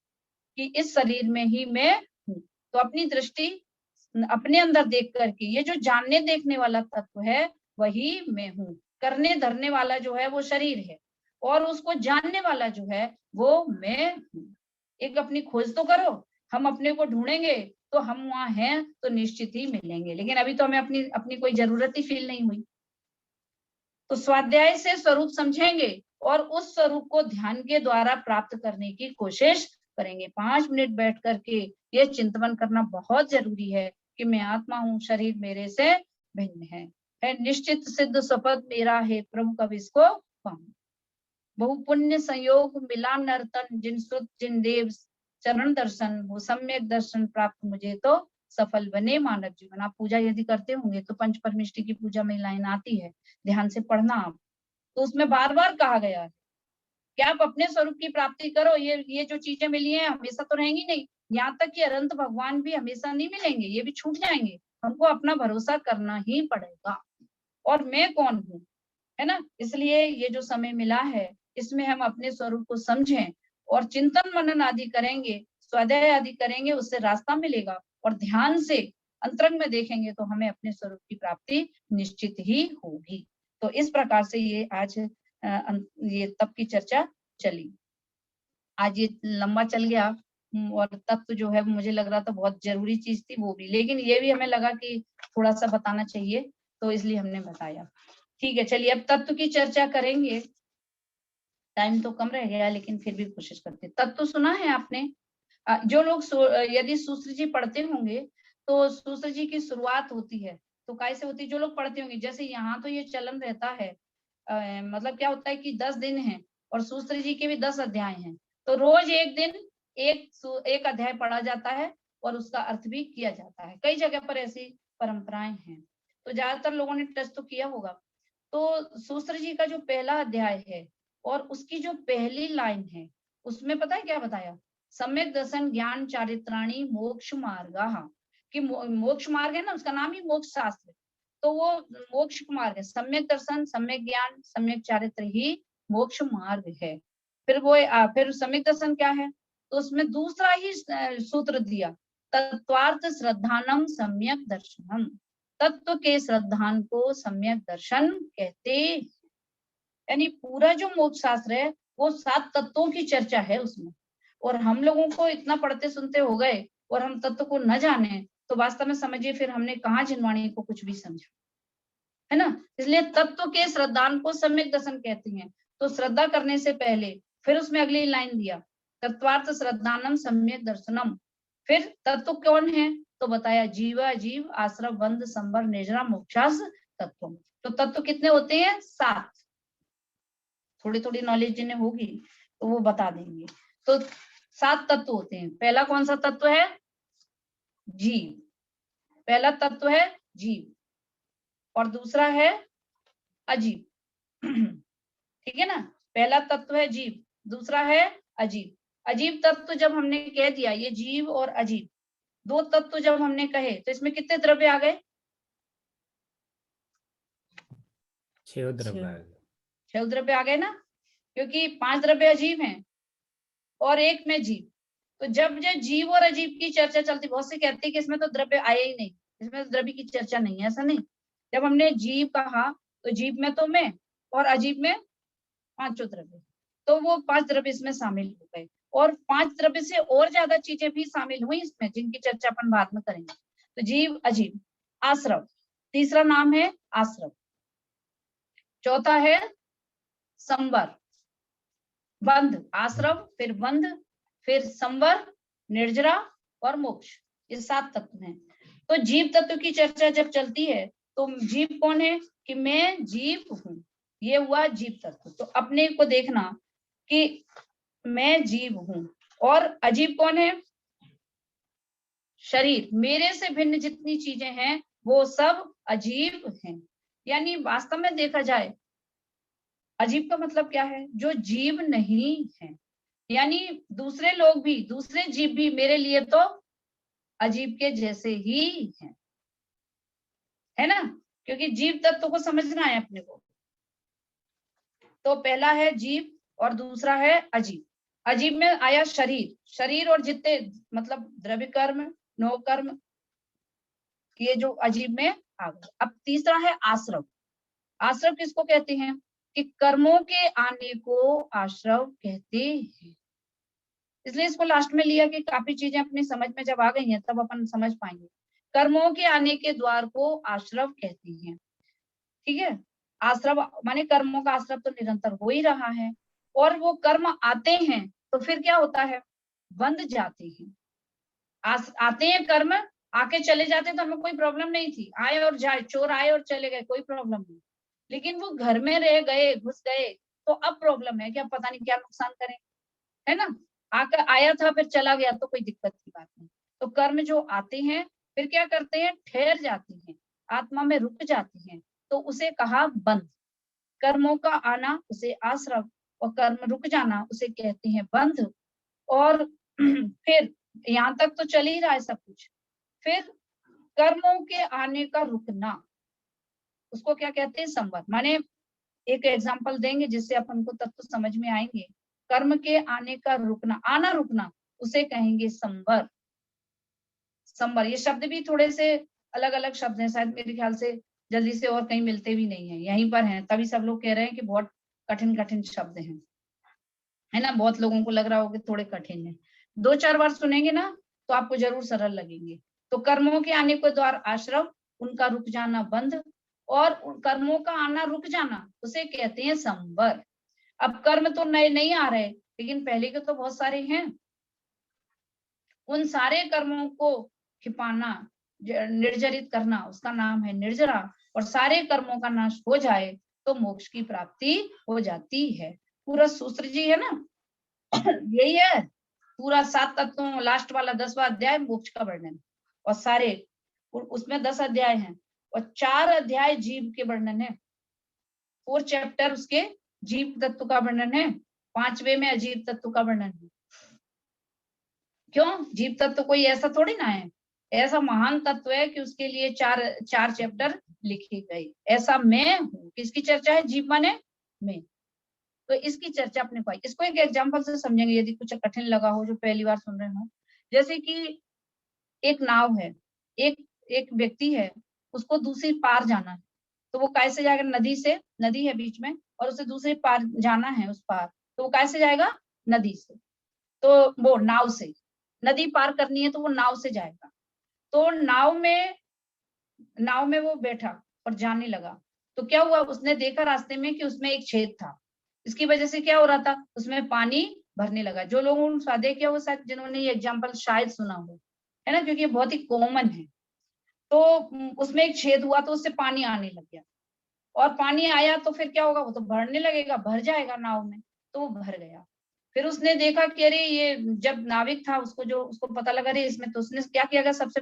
कि इस शरीर में ही मैं हूँ। तो अपनी दृष्टि अपने अंदर देख करके, ये जो जानने देखने वाला तत्व है वही मैं हूँ। करने धरने वाला जो है वो शरीर है, और उसको जानने वाला जो है वो मैं हूँ। एक अपनी खोज तो करो। हम अपने को ढूंढेंगे तो हम वहां हैं तो निश्चित ही मिलेंगे, लेकिन अभी तो हमें अपनी अपनी कोई जरूरत ही फील नहीं हुई। तो स्वाध्याय से स्वरूप समझेंगे और उस स्वरूप को ध्यान के द्वारा प्राप्त करने की कोशिश करेंगे। 5 मिनट बैठ करके ये चिंतन करना बहुत जरूरी है कि मैं आत्मा हूँ, शरीर मेरे से भिन्न है निश्चित सिद्ध शपथ मेरा है, प्रभु कब इसको पाऊं। बहु पुण्य संयोग मिला नर्तन, जिन सुत जिन देव चरण दर्शन, वो सम्यक दर्शन प्राप्त मुझे तो सफल बने मानव जीवन। आप पूजा यदि करते होंगे तो पंच परमेष्टि की पूजा में लाइन आती है, ध्यान से पढ़ना आप, तो उसमें बार बार कहा गया है कि आप अपने स्वरूप की प्राप्ति करो। ये जो चीजें मिली हैं हमेशा तो रहेंगी नहीं, यहाँ तक कि अनंत भगवान भी हमेशा नहीं मिलेंगे, ये भी छूट जाएंगे। हमको अपना भरोसा करना ही पड़ेगा। और मैं कौन हूँ, है ना, इसलिए ये जो समय मिला है इसमें हम अपने स्वरूप को समझें और चिंतन मनन आदि करेंगे, स्वाध्याय आदि करेंगे, उससे रास्ता मिलेगा। और ध्यान से अंतरंग में देखेंगे तो हमें अपने स्वरूप की प्राप्ति निश्चित ही होगी। तो इस प्रकार से ये आज ये तप की चर्चा चली। आज ये लंबा चल गया और तत्व जो है मुझे लग रहा था बहुत जरूरी चीज थी वो भी, लेकिन ये भी हमें लगा कि थोड़ा सा बताना चाहिए, तो इसलिए हमने बताया। ठीक है, चलिए अब तत्व की चर्चा करेंगे। टाइम तो कम रह गया लेकिन फिर भी कोशिश करते। तत्व सुना है आपने? जो लोग यदि सूत्र जी पढ़ते होंगे तो सूत्र जी की शुरुआत होती है तो कैसे होती है, जो लोग पढ़ते होंगे, जैसे यहाँ तो ये चलन रहता है, मतलब क्या होता है कि 10 दिन है और सूत्र जी के भी 10 अध्याय हैं, तो रोज एक दिन एक अध्याय पढ़ा जाता है और उसका अर्थ भी किया जाता है। कई जगह पर ऐसी परंपराएं हैं, तो ज्यादातर लोगों ने टेस्ट तो किया होगा। तो सूत्र जी का जो पहला अध्याय है और उसकी जो पहली लाइन है उसमें पता है क्या बताया? सम्यक दर्शन ज्ञान चारित्राणी मोक्ष मार्ग, कि मोक्ष मार्ग है ना, उसका नाम ही मोक्ष शास्त्र, तो वो मोक्ष मार्ग है। सम्यक दर्शन, सम्यक ज्ञान, सम्यक चारित्र ही मोक्ष मार्ग है। फिर सम्यक दर्शन क्या है, तो उसमें दूसरा ही सूत्र दिया, तत्वार्थ श्रद्धानम सम्यक दर्शनम, तत्व के श्रद्धान को सम्यक दर्शन कहते। यानी पूरा जो मोक्ष शास्त्र है वो 7 तत्वों की चर्चा है उसमें, और हम लोगों को इतना पढ़ते सुनते हो गए और हम तत्व को न जाने तो वास्तव में समझिए फिर हमने कहाँ जिनवाणी को कुछ भी समझा, है ना। इसलिए तत्व के श्रद्धान को सम्यक दर्शन कहते हैं। तो श्रद्धा करने से पहले फिर उसमें अगली लाइन दिया, तत्वार्थ श्रद्धानम सम्यक दर्शनम। फिर तत्व कौन है, तो बताया जीव अजीव आश्रव बंध संवर निर्जरा मोक्षास तत्व। तो तत्व कितने होते हैं? 7। थोड़ी थोड़ी नॉलेज जिन्हें होगी तो वो बता देंगे। तो 7 तत्व होते हैं। पहला कौन सा तत्व है? जीव। पहला तत्व है जीव और दूसरा है अजीब। ठीक है ना, पहला तत्व है जीव, दूसरा है अजीब। अजीब तत्व जब हमने कह दिया, ये जीव और अजीब 2 तत्व जब हमने कहे तो इसमें कितने द्रव्य आ गए? 6 द्रव्य। 6 द्रव्य आ गए ना, क्योंकि 5 द्रव्य अजीब हैं और एक में जीव। तो जब जीव और अजीब की चर्चा चलती, बहुत से कहते हैं कि इसमें तो द्रव्य आए ही नहीं, इसमें तो द्रव्य की चर्चा नहीं है। ऐसा नहीं, जब हमने जीव कहा तो जीव में तो मैं और अजीब में 5 द्रव्य, तो वो 5 द्रव्य इसमें शामिल हो गए। और 5 द्रव्य से और ज्यादा चीजें भी शामिल हुई इसमें, जिनकी चर्चा अपन बाद में करेंगे। तो जीव अजीब, आश्रव, तीसरा नाम है आश्रव, चौथा है संवर, बंध, आश्रव फिर बंध फिर संवर निर्जरा और मोक्ष, ये 7 तत्व हैं। तो जीव तत्व की चर्चा जब चलती है तो जीव कौन है, कि मैं जीव हूँ, ये हुआ जीव तत्व। तो अपने को देखना कि मैं जीव हूँ। और अजीब कौन है? शरीर, मेरे से भिन्न जितनी चीजें हैं वो सब अजीब हैं। यानी वास्तव में देखा जाए अजीब का मतलब क्या है? जो जीव नहीं है। यानी दूसरे लोग भी, दूसरे जीव भी मेरे लिए तो अजीब के जैसे ही हैं, है ना, क्योंकि जीव तत्व को समझना है अपने को। तो पहला है जीव और दूसरा है अजीब। अजीब में आया शरीर, शरीर और जितने मतलब द्रव्य कर्म, नौ कर्म, ये जो अजीब में आ गए। अब तीसरा है आश्रव। आश्रव किसको कहते हैं? कि कर्मों के आने को आश्रव कहते हैं। इसलिए इसको लास्ट में लिया कि काफी चीजें अपनी समझ में जब आ गई हैं तब अपन समझ पाएंगे। कर्मों के आने के द्वार को आश्रव कहते हैं, ठीक है। आश्रव माने कर्मों का आश्रव तो निरंतर हो ही रहा है, और वो कर्म आते हैं तो फिर क्या होता है, बंध जाते हैं। आते हैं कर्म, आके चले जाते तो हमें कोई प्रॉब्लम नहीं थी, आए और जाए, चोर आए और चले गए, कोई प्रॉब्लम नहीं। लेकिन वो घर में रह गए, घुस गए, तो अब प्रॉब्लम है कि अब पता नहीं क्या नुकसान करें, है ना। आकर आया था फिर चला गया तो कोई दिक्कत की बात नहीं। तो कर्म जो आते हैं फिर क्या करते हैं, ठहर जाते हैं, आत्मा में रुक जाते हैं, तो उसे कहा बंध। कर्मों का आना उसे आश्रव, और कर्म रुक जाना उसे कहते हैं बंध। और फिर यहाँ तक तो चल ही रहा है सब कुछ। फिर कर्मों के आने का रुकना, उसको क्या कहते हैं, संवर। माने एक एग्जांपल देंगे जिससे अपन को तत्व समझ में आएंगे। कर्म के आने का रुकना, आना रुकना, उसे कहेंगे संवर। संवर, ये शब्द भी थोड़े से अलग अलग शब्द हैं, शायद मेरे ख्याल से जल्दी से और कहीं मिलते भी नहीं है, यहीं पर हैं, तभी सब लोग कह रहे हैं कि बहुत कठिन कठिन शब्द हैं, है ना। बहुत लोगों को लग रहा होगा थोड़े कठिन है, 2-4 बार सुनेंगे ना तो आपको जरूर सरल लगेंगे। तो कर्मों के आने को द्वार आश्रव, उनका रुक जाना बंध, और कर्मों का आना रुक जाना उसे कहते हैं संवर। अब कर्म तो नए नहीं आ रहे, लेकिन पहले के तो बहुत सारे हैं। उन सारे कर्मों को छिपाना, निर्जरित करना, उसका नाम है निर्जरा। और सारे कर्मों का नाश हो जाए तो मोक्ष की प्राप्ति हो जाती है। पूरा सूत्र जी है ना, यही है पूरा 7 तत्वों, लास्ट वाला 10वां अध्याय मोक्ष का वर्णन। और सारे उसमें 10 अध्याय हैं, और 4 अध्याय जीव के वर्णन है, 4 चैप्टर उसके जीव तत्व का वर्णन है, 5वें में अजीव तत्व का वर्णन है। क्यों, जीव तत्व कोई ऐसा थोड़ी ना है, ऐसा महान तत्व है कि उसके लिए 4 चैप्टर लिखे गए। ऐसा मैं हूँ, किसकी चर्चा है, जीव माने मैं, तो इसकी चर्चा अपने को। इसको एक एग्जांपल से समझेंगे यदि कुछ कठिन लगा हो, जो पहली बार सुन रहे हो। जैसे कि एक नाव है, एक एक व्यक्ति है, उसको दूसरी पार जाना है, तो वो कैसे जाएगा, नदी से, नदी है बीच में और उसे दूसरी पार जाना है, उस पार, तो वो कैसे जाएगा, नदी से, तो वो नाव से, नदी पार करनी है तो वो नाव से जाएगा। तो नाव में वो बैठा और जाने लगा, तो क्या हुआ, उसने देखा रास्ते में कि उसमें एक छेद था। इसकी वजह से क्या हो रहा था, उसमें पानी भरने लगा। जो लोगों ने स्वादे किया वो शायद, जिन्होंने ये एग्जाम्पल शायद सुना हो, है ना, क्योंकि ये बहुत ही कॉमन है। तो उसमें एक छेद हुआ तो उससे पानी आने लग गया, और पानी आया तो फिर क्या होगा, वो तो भरने लगेगा, भर जाएगा नाव में, तो वो भर गया। फिर उसने देखा कि अरे ये, जब नाविक था उसको पता लगा अरे इसमें, तो उसने क्या किया, सबसे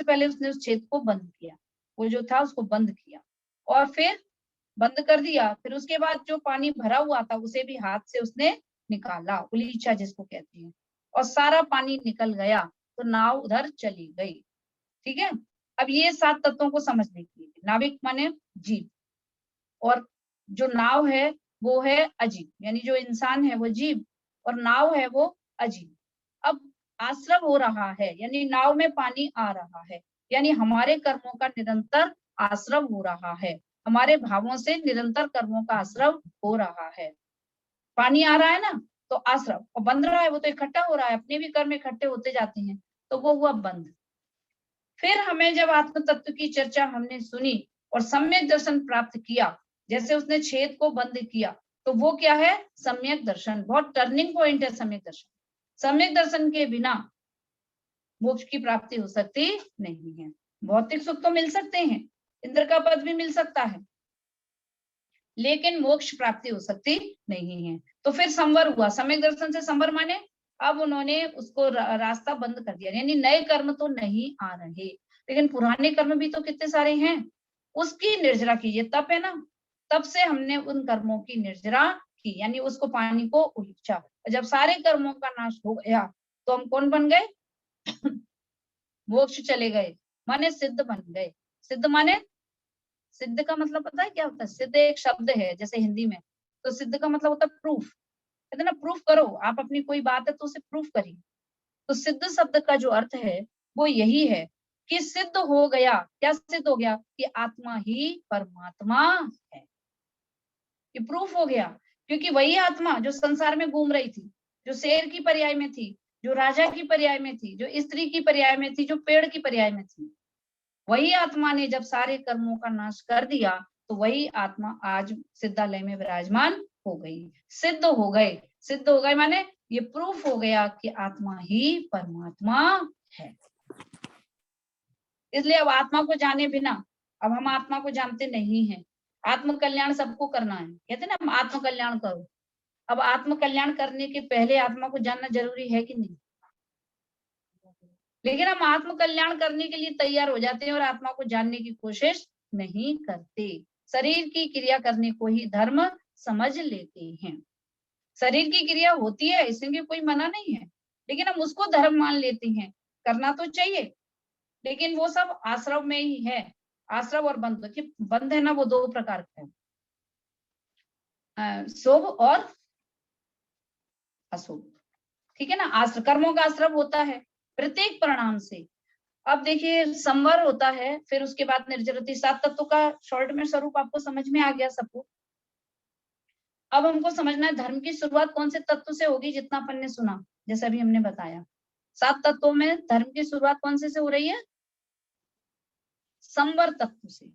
पहले उसने उस छेद को बंद किया, वो जो था उसको बंद किया, और फिर बंद कर दिया। फिर उसके बाद जो पानी भरा हुआ था उसे भी हाथ से उसने निकाला, उलीचा जिसको कहते हैं, और सारा पानी निकल गया, तो नाव उधर चली गई। ठीक है। अब ये 7 तत्वों को समझने के लिए, नाविक माने जीव, और जो नाव है वो है अजीव, यानी जो इंसान है वो जीव, और नाव है वो अजीव। अब आश्रव हो रहा है, यानी नाव में पानी आ रहा है, यानी हमारे कर्मों का निरंतर आश्रव हो रहा है, हमारे भावों से निरंतर कर्मों का आश्रव हो रहा है। पानी आ रहा है ना, तो आश्रव, और बंध रहा है, वो तो इकट्ठा हो रहा है, अपने भी कर्म इकट्ठे होते जाते हैं, तो वो हुआ बंध। फिर हमें जब आत्म तत्व की चर्चा हमने सुनी और सम्यक दर्शन प्राप्त किया, जैसे उसने छेद को बंद किया, तो वो क्या है, सम्यक दर्शन। बहुत टर्निंग पॉइंट है सम्यक दर्शन। सम्यक दर्शन के बिना मोक्ष की प्राप्ति हो सकती नहीं है। भौतिक सुख तो मिल सकते हैं, इंद्र का पद भी मिल सकता है, लेकिन मोक्ष प्राप्ति हो सकती नहीं है। तो फिर संवर हुआ, सम्यक दर्शन से संवर माने अब उन्होंने उसको रास्ता बंद कर दिया, यानी नए कर्म तो नहीं आ रहे, लेकिन पुराने कर्म भी तो कितने सारे हैं, उसकी निर्जरा कीजिए। तप है ना, तब से हमने उन कर्मों की निर्जरा की, यानी उसको पानी को उलीचा। जब सारे कर्मों का नाश हो गया तो हम कौन बन गए, मोक्ष चले गए, माने सिद्ध बन गए। सिद्ध माने, सिद्ध का मतलब पता है क्या होता है, सिद्ध एक शब्द है जैसे हिंदी में, तो सिद्ध का मतलब होता है प्रूफ, कहते ना प्रूफ करो, आप अपनी कोई बात है तो उसे प्रूफ करिए। तो सिद्ध शब्द का जो अर्थ है वो यही है कि सिद्ध हो गया। क्या सिद्ध हो गया, कि आत्मा ही परमात्मा है, ये प्रूफ हो गया। क्योंकि वही आत्मा जो संसार में घूम रही थी, जो शेर की पर्याय में थी, जो राजा की पर्याय में थी, जो स्त्री की पर्याय में थी, जो पेड़ की पर्याय में थी, वही आत्मा ने जब सारे कर्मों का नाश कर दिया तो वही आत्मा आज सिद्धालय में विराजमान हो गई, सिद्ध हो गए। सिद्ध हो गए माने ये प्रूफ हो गया कि आत्मा ही परमात्मा है। इसलिए अब आत्मा को जाने बिना अब हम आत्मा को जानते नहीं हैं। आत्म कल्याण सबको करना है, कहते ना हम आत्म कल्याण करो। अब आत्म कल्याण करने के पहले आत्मा को जानना जरूरी है कि नहीं? लेकिन हम आत्म कल्याण करने के लिए तैयार हो जाते हैं और आत्मा को जानने की कोशिश नहीं करते। शरीर की क्रिया करने को ही धर्म समझ लेते हैं। शरीर की क्रिया होती है, इसमें कोई मना नहीं है, लेकिन हम उसको धर्म मान लेते हैं। करना तो चाहिए, लेकिन वो सब आश्रम में ही है। आश्रम और बंध, कि बंध है ना, वो दो प्रकार का है, शुभ और अशुभ। ठीक है ना। आश्रम कर्मों का आश्रम होता है प्रत्येक परिणाम से। अब देखिए संवर होता है, फिर उसके बाद निर्जरति। 7 तत्वों का शॉर्ट में स्वरूप आपको समझ में आ गया सबको। अब हमको समझना है धर्म की शुरुआत कौन से तत्व से होगी, जितना अपन ने सुना, जैसा अभी हमने बताया। 7 तत्वों में धर्म की शुरुआत कौन से हो रही है? संवर तत्व से।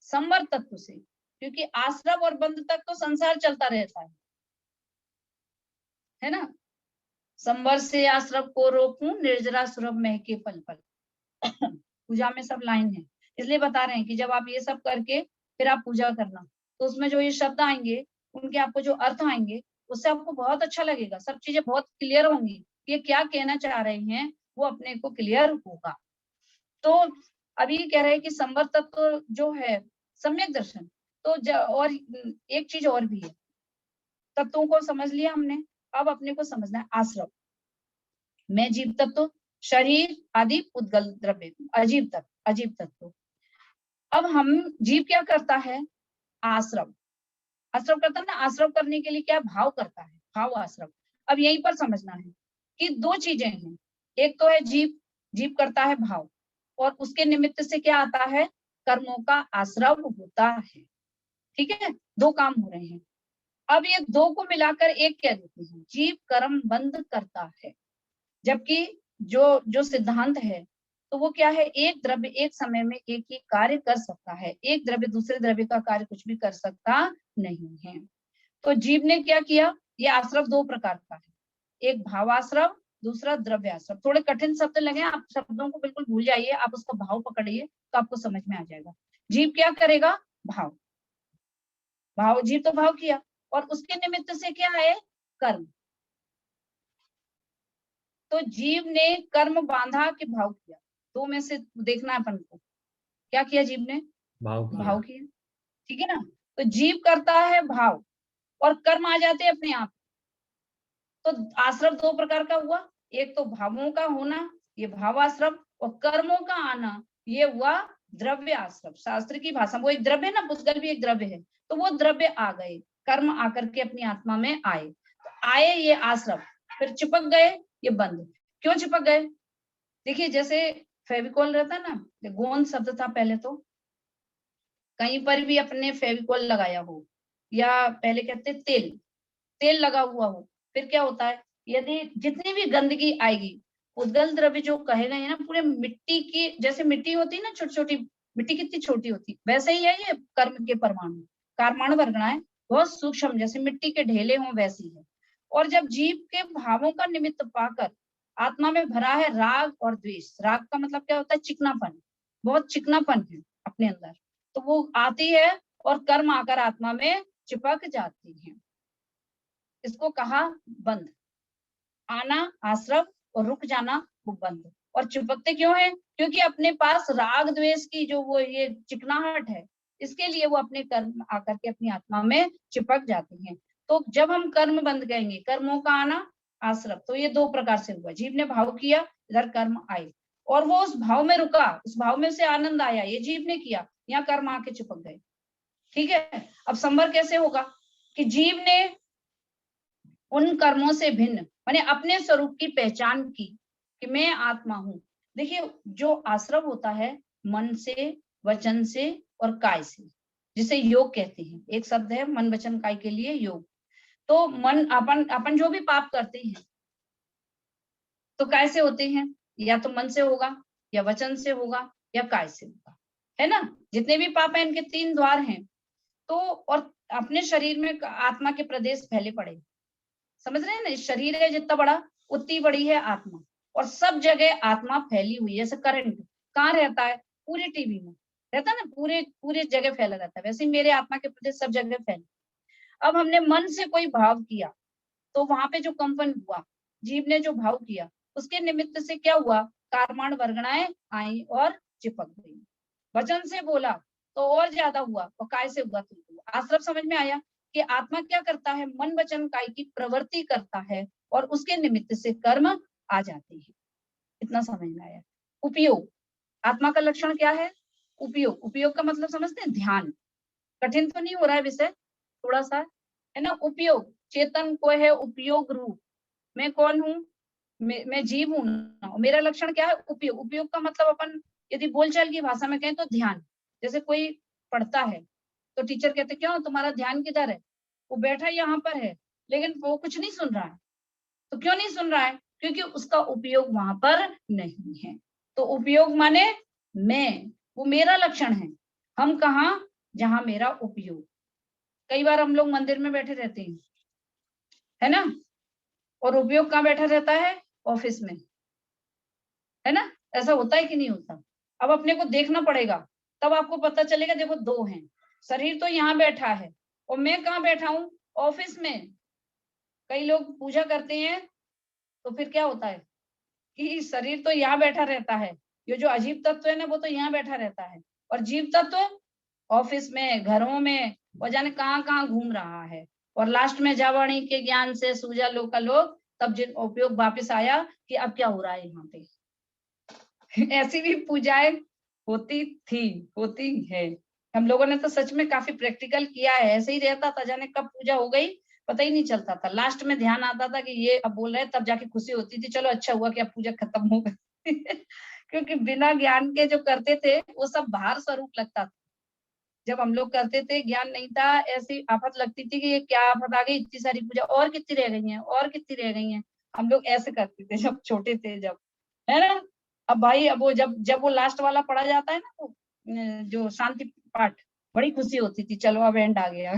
संवर तत्व से, क्योंकि आश्रम और बंध तक तो संसार चलता रहता है ना। संवर से आश्रम को रोकूं, निर्जरा सुरभ महके पल पल। पूजा में सब लाइन है, इसलिए बता रहे हैं कि जब आप ये सब करके फिर आप पूजा करना, तो उसमें जो ये शब्द आएंगे, उनके आपको जो अर्थ आएंगे, उससे आपको बहुत अच्छा लगेगा। सब चीजें बहुत क्लियर होंगी, ये क्या कहना चाह रहे हैं वो अपने को क्लियर होगा। तो अभी कह रहे हैं कि संवर तत्व जो है सम्यक दर्शन। तो और एक चीज और भी है, तत्वों को समझ लिया हमने, अब अपने को समझना है आश्रम में जीव तत्व, शरीर आदि उद्गल द्रव्य, अजीव तत्व। अब हम जीव क्या करता है? आश्रम आश्रम करता है ना। आश्रम करने के लिए क्या भाव करता है? भाव आश्रम। अब यहीं पर समझना है कि दो चीजें हैं। एक तो है जीव, जीव करता है भाव, और उसके निमित्त से क्या आता है? कर्मों का आश्रम होता है। ठीक है, दो काम हो रहे हैं। अब ये दो को मिलाकर एक कह देते हैं, जीव कर्म बंध करता है। जबकि जो सिद्धांत है, तो वो क्या है? एक द्रव्य एक समय में एक ही कार्य कर सकता है, एक द्रव्य दूसरे द्रव्य का कार्य कुछ भी कर सकता नहीं है। तो जीव ने क्या किया? ये आश्रम दो प्रकार का है, एक भावाश्रम, दूसरा द्रव्याश्रम। थोड़े कठिन शब्द लगे, आप शब्दों को बिल्कुल भूल जाइए, आप उसका भाव पकड़िए तो आपको समझ में आ जाएगा। जीव क्या करेगा? भाव। भाव, जीव तो भाव किया, और उसके निमित्त से क्या है? कर्म। तो जीव ने कर्म बांधा कि भाव किया? दो में से देखना है अपन को। क्या किया जीव ने? भाव किया। ठीक है ना। तो जीव करता है भाव, और कर्म आ जाते हैं अपने आप। तो आश्रम दो प्रकार का हुआ, एक तो भावों का होना, ये भावाश्रम, और कर्मों का आना, ये हुआ द्रव्य आश्रम। शास्त्र की भाषा वो एक द्रव्य है ना, पुष्कर भी एक द्रव्य है, तो वो द्रव्य आ गए, कर्म आकर के अपनी आत्मा में आए। तो आए ये आश्रम, फिर चिपक गए ये बंध। क्यों चिपक गए? देखिए जैसे फेविकोल रहता ना, गोंद शब्द था पहले, तो कहीं पर भी अपने फेविकोल लगाया हो, या पहले कहते तेल, तेल लगा हुआ हो, फिर क्या होता है? यदि जितनी भी गंदगी आएगी, उद्गल द्रव्य जो कहे गए हैं ना, पूरे मिट्टी की, जैसे मिट्टी होती है ना छोटी छोटी, मिट्टी कितनी छोटी होती, वैसे ही है ये कर्म के परमाणु। परमाणु वर्गणाएं बहुत सूक्ष्म, जैसे मिट्टी के ढेले हों वैसी है। और जब जीव के भावों का निमित्त पाकर आत्मा में भरा है राग और द्वेष, राग का मतलब क्या होता है? चिकनापन, बहुत चिकनापन है अपने अंदर, तो वो आती है और कर्म आकर आत्मा में चिपक जाती है। इसको कहा बंध। आना आश्रम और रुक जाना वो बंध। और चिपकते क्यों है? क्योंकि अपने पास राग द्वेष की जो वो ये चिकनाहट है, इसके लिए वो अपने कर्म आकर के अपनी आत्मा में चिपक जाते हैं। तो जब हम कर्म बंद करेंगे, कर्मों का आना आश्रम, तो ये दो प्रकार से हुआ। जीव ने भाव किया, इधर कर्म आए, और वो उस भाव में रुका, उस भाव में से आनंद आया, ये जीव ने किया, यहाँ कर्म आके चिपक गए। ठीक है। अब संवर कैसे होगा? कि जीव ने उन कर्मों से भिन्न माने अपने स्वरूप की पहचान की कि मैं आत्मा हूं। देखिए जो आश्रम होता है मन से, वचन से और काय से, जिसे योग कहते हैं। एक शब्द है मन वचन काय के लिए योग। तो मन, अपन जो भी पाप करते हैं तो काय से होते हैं? या तो मन से होगा, या वचन से होगा, या काय से होगा। है ना, जितने भी पाप है इनके 3 द्वार हैं। तो और अपने शरीर में आत्मा के प्रदेश फैले पड़े, समझ रहे हैं ना, शरीर है जितना बड़ा उतनी बड़ी है आत्मा, और सब जगह आत्मा फैली हुई है। जैसे करंट कहाँ रहता है, पूरे टीवी में रहता है ना, पूरे पूरे जगह फैला रहता है, वैसे ही मेरे आत्मा के प्रदेश सब जगह फैले। अब हमने मन से कोई भाव किया तो वहां पे जो कंपन हुआ, जीव ने जो भाव किया उसके निमित्त से क्या हुआ, कारमाण वर्गणाएं आई और चिपक गई। वचन से बोला तो और ज्यादा हुआ, और काय से हुआ तो आश्रम समझ में आया कि आत्मा क्या करता है, मन वचन काय की प्रवृत्ति करता है और उसके निमित्त से कर्म आ जाते हैं। इतना समझ में आया। उपयोग, आत्मा का लक्षण क्या है, उपयोग। उपयोग का मतलब समझते हैं, ध्यान। कठिन तो नहीं हो रहा है विषय, थोड़ा सा है ना। उपयोग, चेतन को है उपयोग रूप। मैं कौन हूँ, मैं जीव हूँ ना, मेरा लक्षण क्या है, उपयोग। उपयोग का मतलब अपन यदि बोलचाल की भाषा में कहें तो ध्यान। जैसे कोई पढ़ता है तो टीचर कहते क्यों तुम्हारा ध्यान किधर है, वो बैठा यहाँ पर है लेकिन वो कुछ नहीं सुन रहा है। तो क्यों नहीं सुन रहा है, क्योंकि उसका उपयोग वहां पर नहीं है। तो उपयोग माने मैं, वो मेरा लक्षण है। हम कहा, जहां मेरा उपयोग। कई बार हम लोग मंदिर में बैठे रहते हैं, है ना, और उपयोग कहाँ बैठा रहता है, ऑफिस में, है ना। ऐसा होता है कि नहीं होता। अब अपने को देखना पड़ेगा, तब आपको पता चलेगा। देखो दो हैं, शरीर तो यहाँ बैठा है और मैं कहाँ बैठा हूँ, ऑफिस में। कई लोग पूजा करते हैं तो फिर क्या होता है कि शरीर तो यहाँ बैठा रहता है, ये जो अजीब तत्व है ना वो तो यहाँ बैठा रहता है, और जीव तत्व ऑफिस में, घरों में, और जाने कहाँ कहाँ घूम रहा है। और लास्ट में जावाणी के ज्ञान से सूझा लोग का लोग, तब जिन उपयोग वापिस आया कि अब क्या हो रहा है यहाँ पे। ऐसी भी पूजाएं होती थी, होती है। हम लोगों ने तो सच में काफी प्रैक्टिकल किया है। ऐसे ही रहता था, जाने कब पूजा हो गई पता ही नहीं चलता था। लास्ट में ध्यान आता था कि ये अब बोल रहे हैं, तब जाके खुशी होती थी, चलो अच्छा हुआ कि अब पूजा खत्म हो गई। क्योंकि बिना ज्ञान के जो करते थे वो सब बाहर स्वरूप लगता था। जब हम लोग करते थे, ज्ञान नहीं था, ऐसी आफत लगती थी कि ये क्या आफत आ गई, इतनी सारी पूजा और कितनी रह गई है, और कितनी रह गई है। हम लोग ऐसे करते थे जब छोटे थे, जब, है ना। अब भाई, अब वो जब जब वो लास्ट वाला पढ़ा जाता है ना, वो जो शांति पाठ, बड़ी खुशी होती थी, चलो अब एंड आ गया।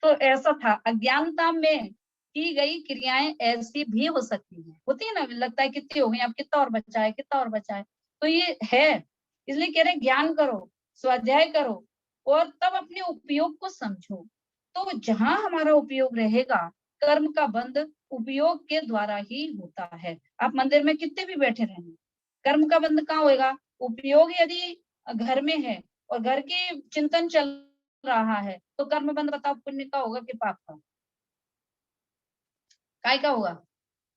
तो ऐसा था, अज्ञानता में की गई क्रियाएं ऐसी भी हो सकती हैं, होती है ना, लगता है कितनी हो गई, अब कितना और बचा है, कितना और बचा है। तो ये है, इसलिए कह रहे हैं ज्ञान करो, स्वाध्याय करो, और तब अपने उपयोग को समझो। तो जहां हमारा उपयोग रहेगा, कर्म का बंध उपयोग के द्वारा ही होता है। आप मंदिर में कितने भी बैठे रहेंगे, कर्म का बंध कहाँ होएगा, उपयोग यदि घर में है और घर के चिंतन चल रहा है तो कर्म बंध बताओ, पुण्य का होगा कि पाप का, काय का होगा,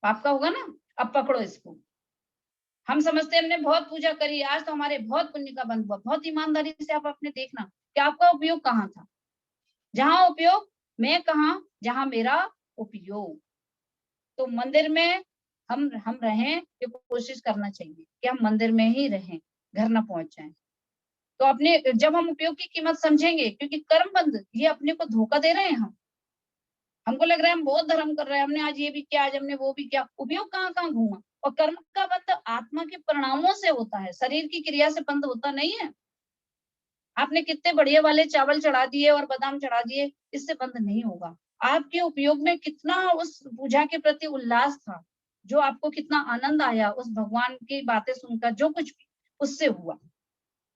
पाप का होगा ना। अब पकड़ो इसको, हम समझते हैं हमने बहुत पूजा करी आज तो हमारे बहुत पुण्य का बंध हुआ। बहुत ईमानदारी से आप अपने देखना कि आपका उपयोग कहाँ था। जहां उपयोग, मैं कहा, जहां मेरा उपयोग। तो मंदिर में हम रहें, ये कोशिश करना चाहिए कि हम मंदिर में ही रहें, घर ना पहुंच जाएं। तो अपने, जब हम उपयोग की कीमत समझेंगे, क्योंकि कर्म बंध ये अपने को धोखा दे रहे हैं। हमको लग रहा है हम बहुत धर्म कर रहे हैं, हमने आज ये भी किया, आज हमने वो भी किया, उपयोग कहाँ कहाँ घूमा। और कर्म का बंध आत्मा के परिणामों से होता है, शरीर की क्रिया से बंध होता नहीं है। आपने कितने बढ़िया वाले चावल चढ़ा दिए और बादाम चढ़ा दिए, इससे बंध नहीं होगा। आपके उपयोग में कितना उस पूजा के प्रति उल्लास था, जो आपको कितना आनंद आया उस भगवान की बातें सुनकर, जो कुछ भी उससे हुआ।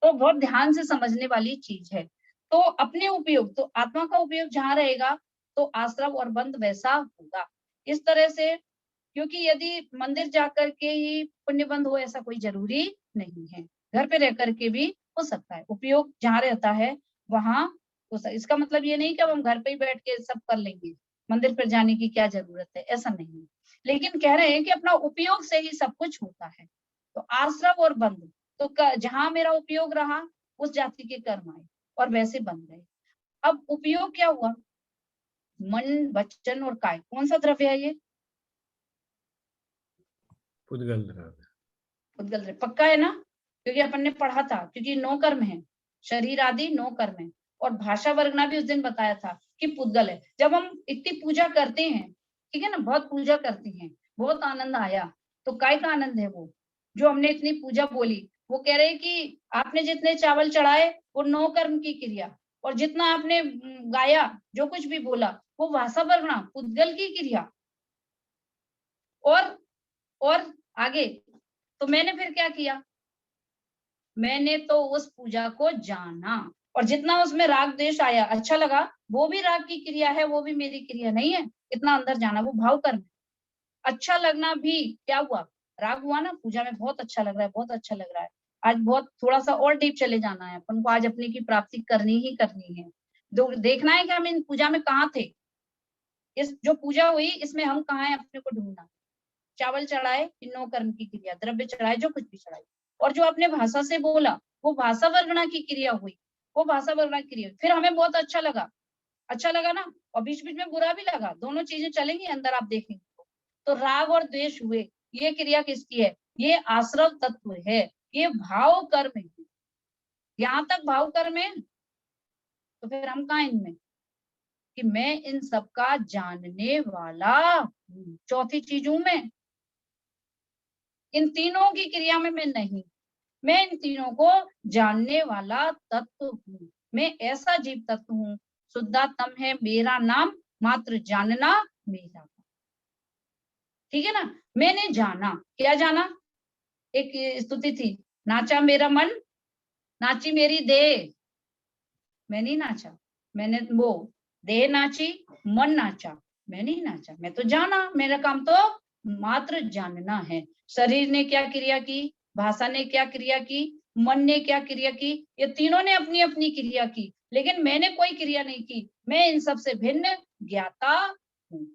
तो बहुत ध्यान से समझने वाली चीज है। तो अपने उपयोग, तो आत्मा का उपयोग जहां रहेगा तो आश्रम और बंध वैसा होगा। इस तरह से, क्योंकि यदि मंदिर जाकर के ही पुण्य बंध हो ऐसा कोई जरूरी नहीं है, घर पे रह करके भी हो सकता है। उपयोग जहाँ रहता है वहां इसका मतलब ये नहीं कि अब हम घर पे ही बैठ के सब कर लेंगे, मंदिर पर जाने की क्या जरूरत है, ऐसा नहीं। लेकिन कह रहे हैं कि अपना उपयोग से ही सब कुछ होता है। तो आश्रम और बंध, तो जहां मेरा उपयोग रहा उस जाति के कर्म आए और वैसे बन गए। अब उपयोग क्या हुआ, मन वचन और काय, कौन सा द्रव्य है ये, पुद्गल द्रव्य। उद्गल द्रव्य पक्का है ना, क्योंकि अपन ने पढ़ा था, क्योंकि 9 कर्म है, शरीर आदि 9 कर्म है। और भाषा वर्गना भी उस दिन बताया था कि पुद्गल है। जब हम इतनी पूजा करते हैं, ठीक है ना, बहुत पूजा करते हैं, बहुत आनंद आया, तो काय का आनंद है वो, जो हमने इतनी पूजा बोली। वो कह रहे कि आपने जितने चावल चढ़ाए वो 9 कर्म की क्रिया, और जितना आपने गाया, जो कुछ भी बोला, वो भाषा वर्गणा पुद्गल की क्रिया। और आगे, तो मैंने फिर क्या किया, मैंने तो उस पूजा को जाना, और जितना उसमें राग द्वेष आया अच्छा लगा, वो भी राग की क्रिया है, वो भी मेरी क्रिया नहीं है। इतना अंदर जाना, वो भाव कर्म। अच्छा लगना भी क्या हुआ, राग हुआ ना, पूजा में बहुत अच्छा लग रहा है, बहुत अच्छा लग रहा है। आज बहुत थोड़ा सा और डीप चले जाना है अपन को, आज अपने की प्राप्ति करनी ही करनी है। देखना है कि हम इन पूजा में कहाँ थे, इस जो पूजा हुई इसमें हम कहाँ हैं, अपने को ढूंढना। चावल चढ़ाए, इन 9 कर्म की क्रिया, द्रव्य चढ़ाए, जो कुछ भी चढ़ाई, और जो आपने भाषा से बोला वो भाषा वर्गणा की क्रिया हुई, वो भाषा वर्गणा की क्रिया। फिर हमें बहुत अच्छा लगा ना, और बीच बीच में बुरा भी लगा, दोनों चीजें चलेंगी अंदर, आप देखेंगे। तो राग और द्वेष हुए, ये क्रिया किसकी है, ये आश्रव तत्व है, ये भाव कर्म है। यहाँ तक भाव कर्म है, तो फिर हम कहाँ इनमें, कि मैं इन सबका जानने वाला हूँ। चौथी चीज हूं मैं, इन तीनों की क्रिया में मैं नहीं, मैं इन तीनों को जानने वाला तत्व हूँ। मैं ऐसा जीव तत्व हूँ, शुद्धात्म है मेरा नाम, मात्र जानना मेरा। ठीक है ना, मैंने जाना, क्या जाना, एक स्तुति थी, नाचा मेरा मन, नाची मेरी देह। मैं नहीं नाचा, मैंने वो देह नाची, मन नाचा, मैं नहीं नाचा, मैं तो जाना, मेरा काम तो मात्र जानना है। शरीर ने क्या क्रिया की, भाषा ने क्या क्रिया की, मन ने क्या क्रिया की, ये तीनों ने अपनी अपनी क्रिया की, लेकिन मैंने कोई क्रिया नहीं की, मैं इन सबसे भिन्न ज्ञाता हूँ।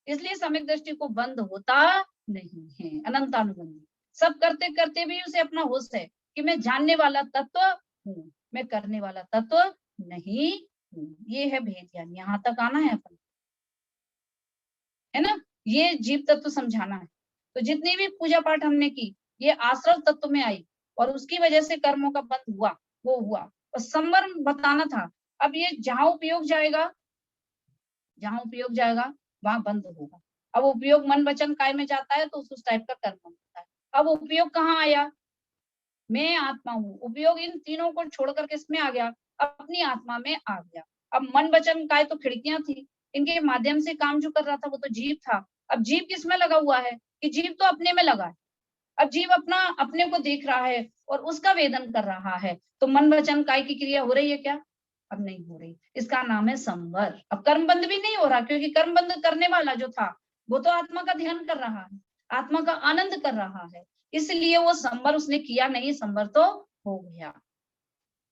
इसलिए सम्यक दृष्टि को बंद होता नहीं है, अनंतानुबंधी। सब करते करते भी उसे अपना होश है कि मैं जानने वाला तत्व हूँ, मैं करने वाला तत्व नहीं हूँ। ये है भेद ज्ञान, यहाँ तक आना है अपन, है ना, ये जीव तत्व समझाना है। तो जितनी भी पूजा पाठ हमने की, ये आश्रव तत्व में आई, और उसकी वजह से कर्मों का बंद हुआ, वो हुआ। और संवर बताना था, अब ये जहां उपयोग जाएगा, जहां उपयोग जाएगा वहां बंद होगा। अब उपयोग मन वचन काय में जाता है तो उस टाइप का कर्म होता है। अब उपयोग कहाँ आया, मैं आत्मा हूँ, उपयोग इन तीनों को छोड़कर किसमें आ गया, अपनी आत्मा में आ गया। अब मन वचन काय तो खिड़कियां थी, इनके माध्यम से काम जो कर रहा था वो तो जीव था। अब जीव किसमें लगा हुआ है, कि जीव तो अपने में लगा है। अब जीव अपना अपने को देख रहा है और उसका वेदन कर रहा है, तो मन वचन काय की क्रिया हो रही है क्या, अब नहीं हो रही। इसका नाम है संवर। अब कर्म बंद भी नहीं हो रहा, क्योंकि कर्म बंद करने वाला जो था वो तो आत्मा का ध्यान कर रहा है, आत्मा का आनंद कर रहा है, इसलिए वो संवर उसने किया नहीं, संवर तो हो गया।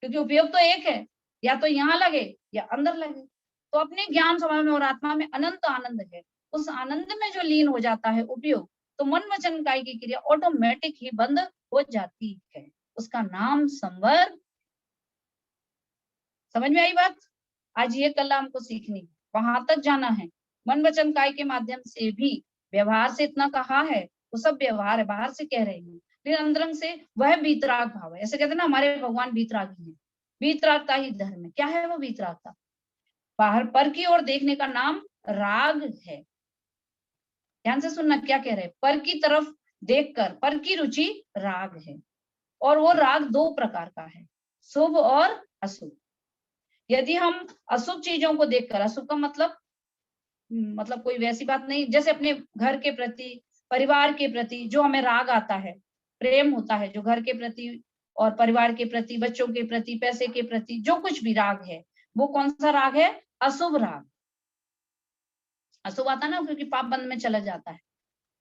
क्योंकि उपयोग तो एक है, या तो यहाँ लगे या अंदर लगे। तो अपने ज्ञान स्वभाव में और आत्मा में अनंत आनंद है, उस आनंद में जो लीन हो जाता है उपयोग, तो मन वचन काय की क्रिया ऑटोमेटिक ही बंद हो जाती है। उसका नाम संवर। समझ में आई बात, आज ये कला हमको सीखनी, वहां तक जाना है। मन वचन काय के माध्यम से भी, व्यवहार से इतना कहा है, वो सब व्यवहार है, बाहर से कह रहे हैं, लेकिन अंदरंग से वह बीतराग भाव है। ऐसे कहते हैं ना हमारे भगवान बीतरागी है, बीतरागता ही धर्म है। क्या है वो बीतरागता, बाहर पर की ओर देखने का नाम राग है। ध्यान से सुनना क्या कह रहे हैं, पर की तरफ देखकर, पर की रुचि राग है, और वो राग दो प्रकार का है, शुभ और अशुभ। यदि हम अशुभ चीजों को देखकर, अशुभ का मतलब कोई वैसी बात नहीं, जैसे अपने घर के प्रति, परिवार के प्रति जो हमें राग आता है, प्रेम होता है जो घर के प्रति और परिवार के प्रति, बच्चों के प्रति, पैसे के प्रति, जो कुछ भी राग है, वो कौन सा राग है, अशुभ राग। अशुभ आता ना क्योंकि पाप बंद में चला जाता है।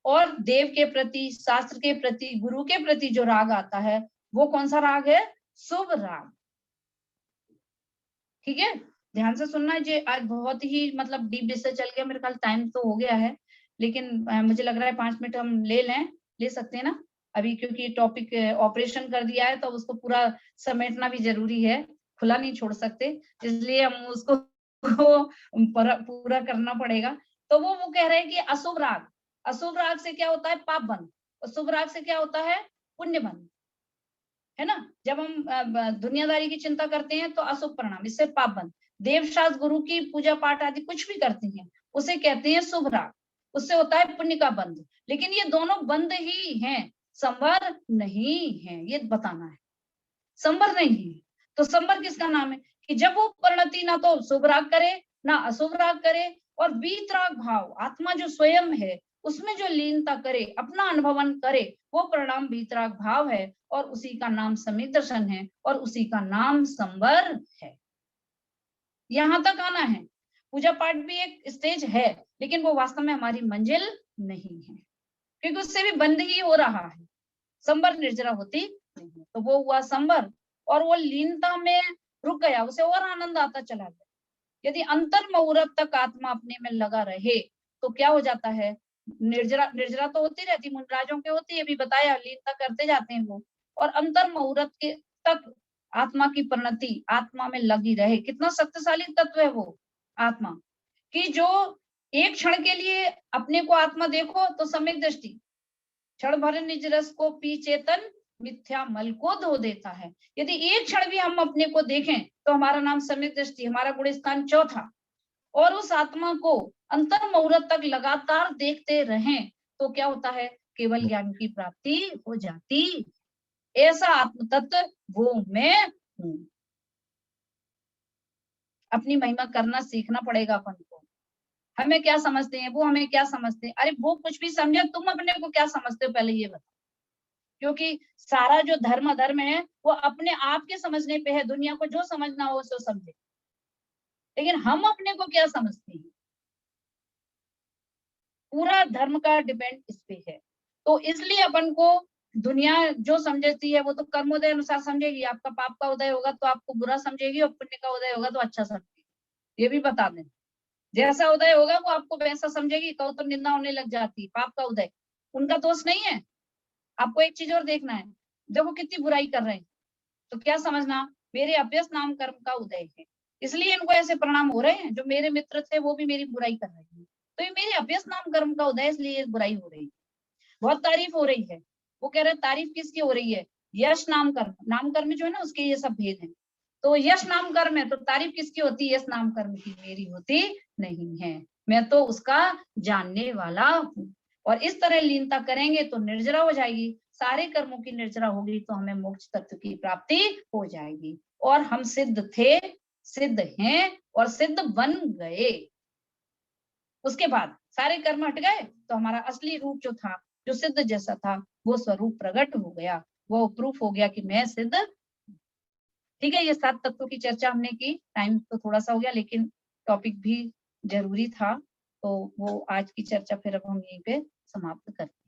और देव के प्रति, शास्त्र के प्रति, गुरु के प्रति जो राग आता है, वो कौन सा राग है, शुभ राग। ठीक है, ध्यान से सुनना है। ये आज बहुत ही मतलब डीप डिस्कस चल गया, मेरे ख्याल टाइम तो हो गया है, लेकिन मुझे लग रहा है 5 मिनट हम ले सकते हैं ना अभी, क्योंकि टॉपिक ऑपरेशन कर दिया है तो उसको पूरा समेटना भी जरूरी है, खुला नहीं छोड़ सकते, इसलिए हम उसको पूरा करना पड़ेगा। तो वो कह रहे हैं कि अशुभ राग, अशुभ राग से क्या होता है, पाप बंद, और शुभ राग से क्या होता है, पुण्य बंद, है ना। जब हम दुनियादारी की चिंता करते हैं तो अशुभ परिणाम, इससे पाप बंद। देवशास्त्र, गुरु की पूजा पाठ आदि कुछ भी करते हैं, उसे कहते हैं शुभ राग, उससे होता है पुण्य का बंध। लेकिन ये दोनों बंद ही हैं, संवर नहीं है, ये बताना है। संवर नहीं है तो संवर किसका नाम है कि जब वो परिणति ना तो शुभ राग करे ना अशुभ राग करे, और वीतराग भाव आत्मा जो स्वयं है उसमें जो लीनता करे, अपना अनुभवन करे, वो परिणाम वीतराग भाव है, और उसी का नाम सम्यक दर्शन है, और उसी का नाम संवर है। यहां तक आना है। पूजा पाठ भी एक स्टेज है, लेकिन वो वास्तव में हमारी मंजिल नहीं है, क्योंकि उससे भी बंद ही हो रहा है। संवर निर्जरा होती नहीं है, तो वो हुआ संवर, और वो लीनता में रुक गया, उसे और आनंद आता चला गया। यदि अंतर मुहूर्त तक आत्मा अपने में लगा रहे तो क्या हो जाता है, निर्जरा निर्जरा तो होती रहती, मुनराजों के होती है, अभी बताया, लीनता करते जाते हैं वो, और अंतर मुहूर्त के तक आत्मा की परिणति आत्मा में लगी रहे। कितना शक्तिशाली तत्व है वो आत्मा, कि जो एक क्षण के लिए अपने को आत्मा देखो तो सम्यक दृष्टि, क्षण भर निज रस को पी चेतन मिथ्या मल को धो देता है। यदि एक क्षण भी हम अपने को देखें तो हमारा नाम सम्यक दृष्टि, हमारा गुण स्थान चौथा, और उस आत्मा को अंतर मुहूर्त तक लगातार देखते रहें तो क्या होता है, केवल ज्ञान की प्राप्ति हो जाती। ऐसा आत्म तत्व वो मैं हूं। अपनी महिमा करना सीखना पड़ेगा अपन को। हमें क्या समझते हैं, वो हमें क्या समझते हैं, अरे वो कुछ भी समझे, तुम अपने को क्या समझते हो पहले ये बताओ। क्योंकि सारा जो धर्म धर्म है वो अपने आप के समझने पे है, दुनिया को जो समझना हो सो समझे, लेकिन हम अपने को क्या समझते हैं, पूरा धर्म का डिपेंड इस पे है। तो इसलिए अपन को दुनिया जो समझती है वो तो कर्मोदय अनुसार समझेगी। आपका पाप का उदय होगा तो आपको बुरा समझेगी, और पुण्य का उदय होगा तो अच्छा समझेगी। ये भी बता दें, जैसा उदय होगा वो आपको वैसा समझेगी। कहो तो निंदा होने लग जाती है, पाप का उदय उनका दोष नहीं है। आपको एक चीज और देखना है, देखो कितनी बुराई कर रहे हैं, तो क्या समझना, मेरे अभ्यस्त नाम कर्म का उदय है, इसलिए इनको ऐसे परिणाम हो रहे हैं। जो मेरे मित्र थे वो भी मेरी बुराई कर रहे हैं, तो ये मेरे अभ्यस्त नाम कर्म का उदय, इसलिए बुराई हो रही है। बहुत तारीफ हो रही है, वो कह रहे तारीफ किसकी हो रही है, यश नाम कर्म, नाम कर्म जो है ना उसके ये सब भेद है। तो यश नाम कर्म है तो तारीफ किसकी होती है, यश नाम कर्म की, मेरी होती नहीं है, मैं तो उसका जानने वाला हूँ। और इस तरह लीनता करेंगे तो निर्जरा हो जाएगी, सारे कर्मों की निर्जरा होगी तो हमें मोक्ष तत्व की प्राप्ति हो जाएगी। और हम सिद्ध थे, सिद्ध हैं, और सिद्ध बन गए। उसके बाद सारे कर्म हट गए तो हमारा असली रूप जो था, जो सिद्ध जैसा था, वो स्वरूप प्रकट हो गया, वो प्रूफ हो गया कि मैं सिद्ध। ठीक है, ये 7 तत्वों की चर्चा हमने की, टाइम तो थोड़ा सा हो गया लेकिन टॉपिक भी जरूरी था, तो वो आज की चर्चा फिर अब हम यहीं पे समाप्त करते हैं।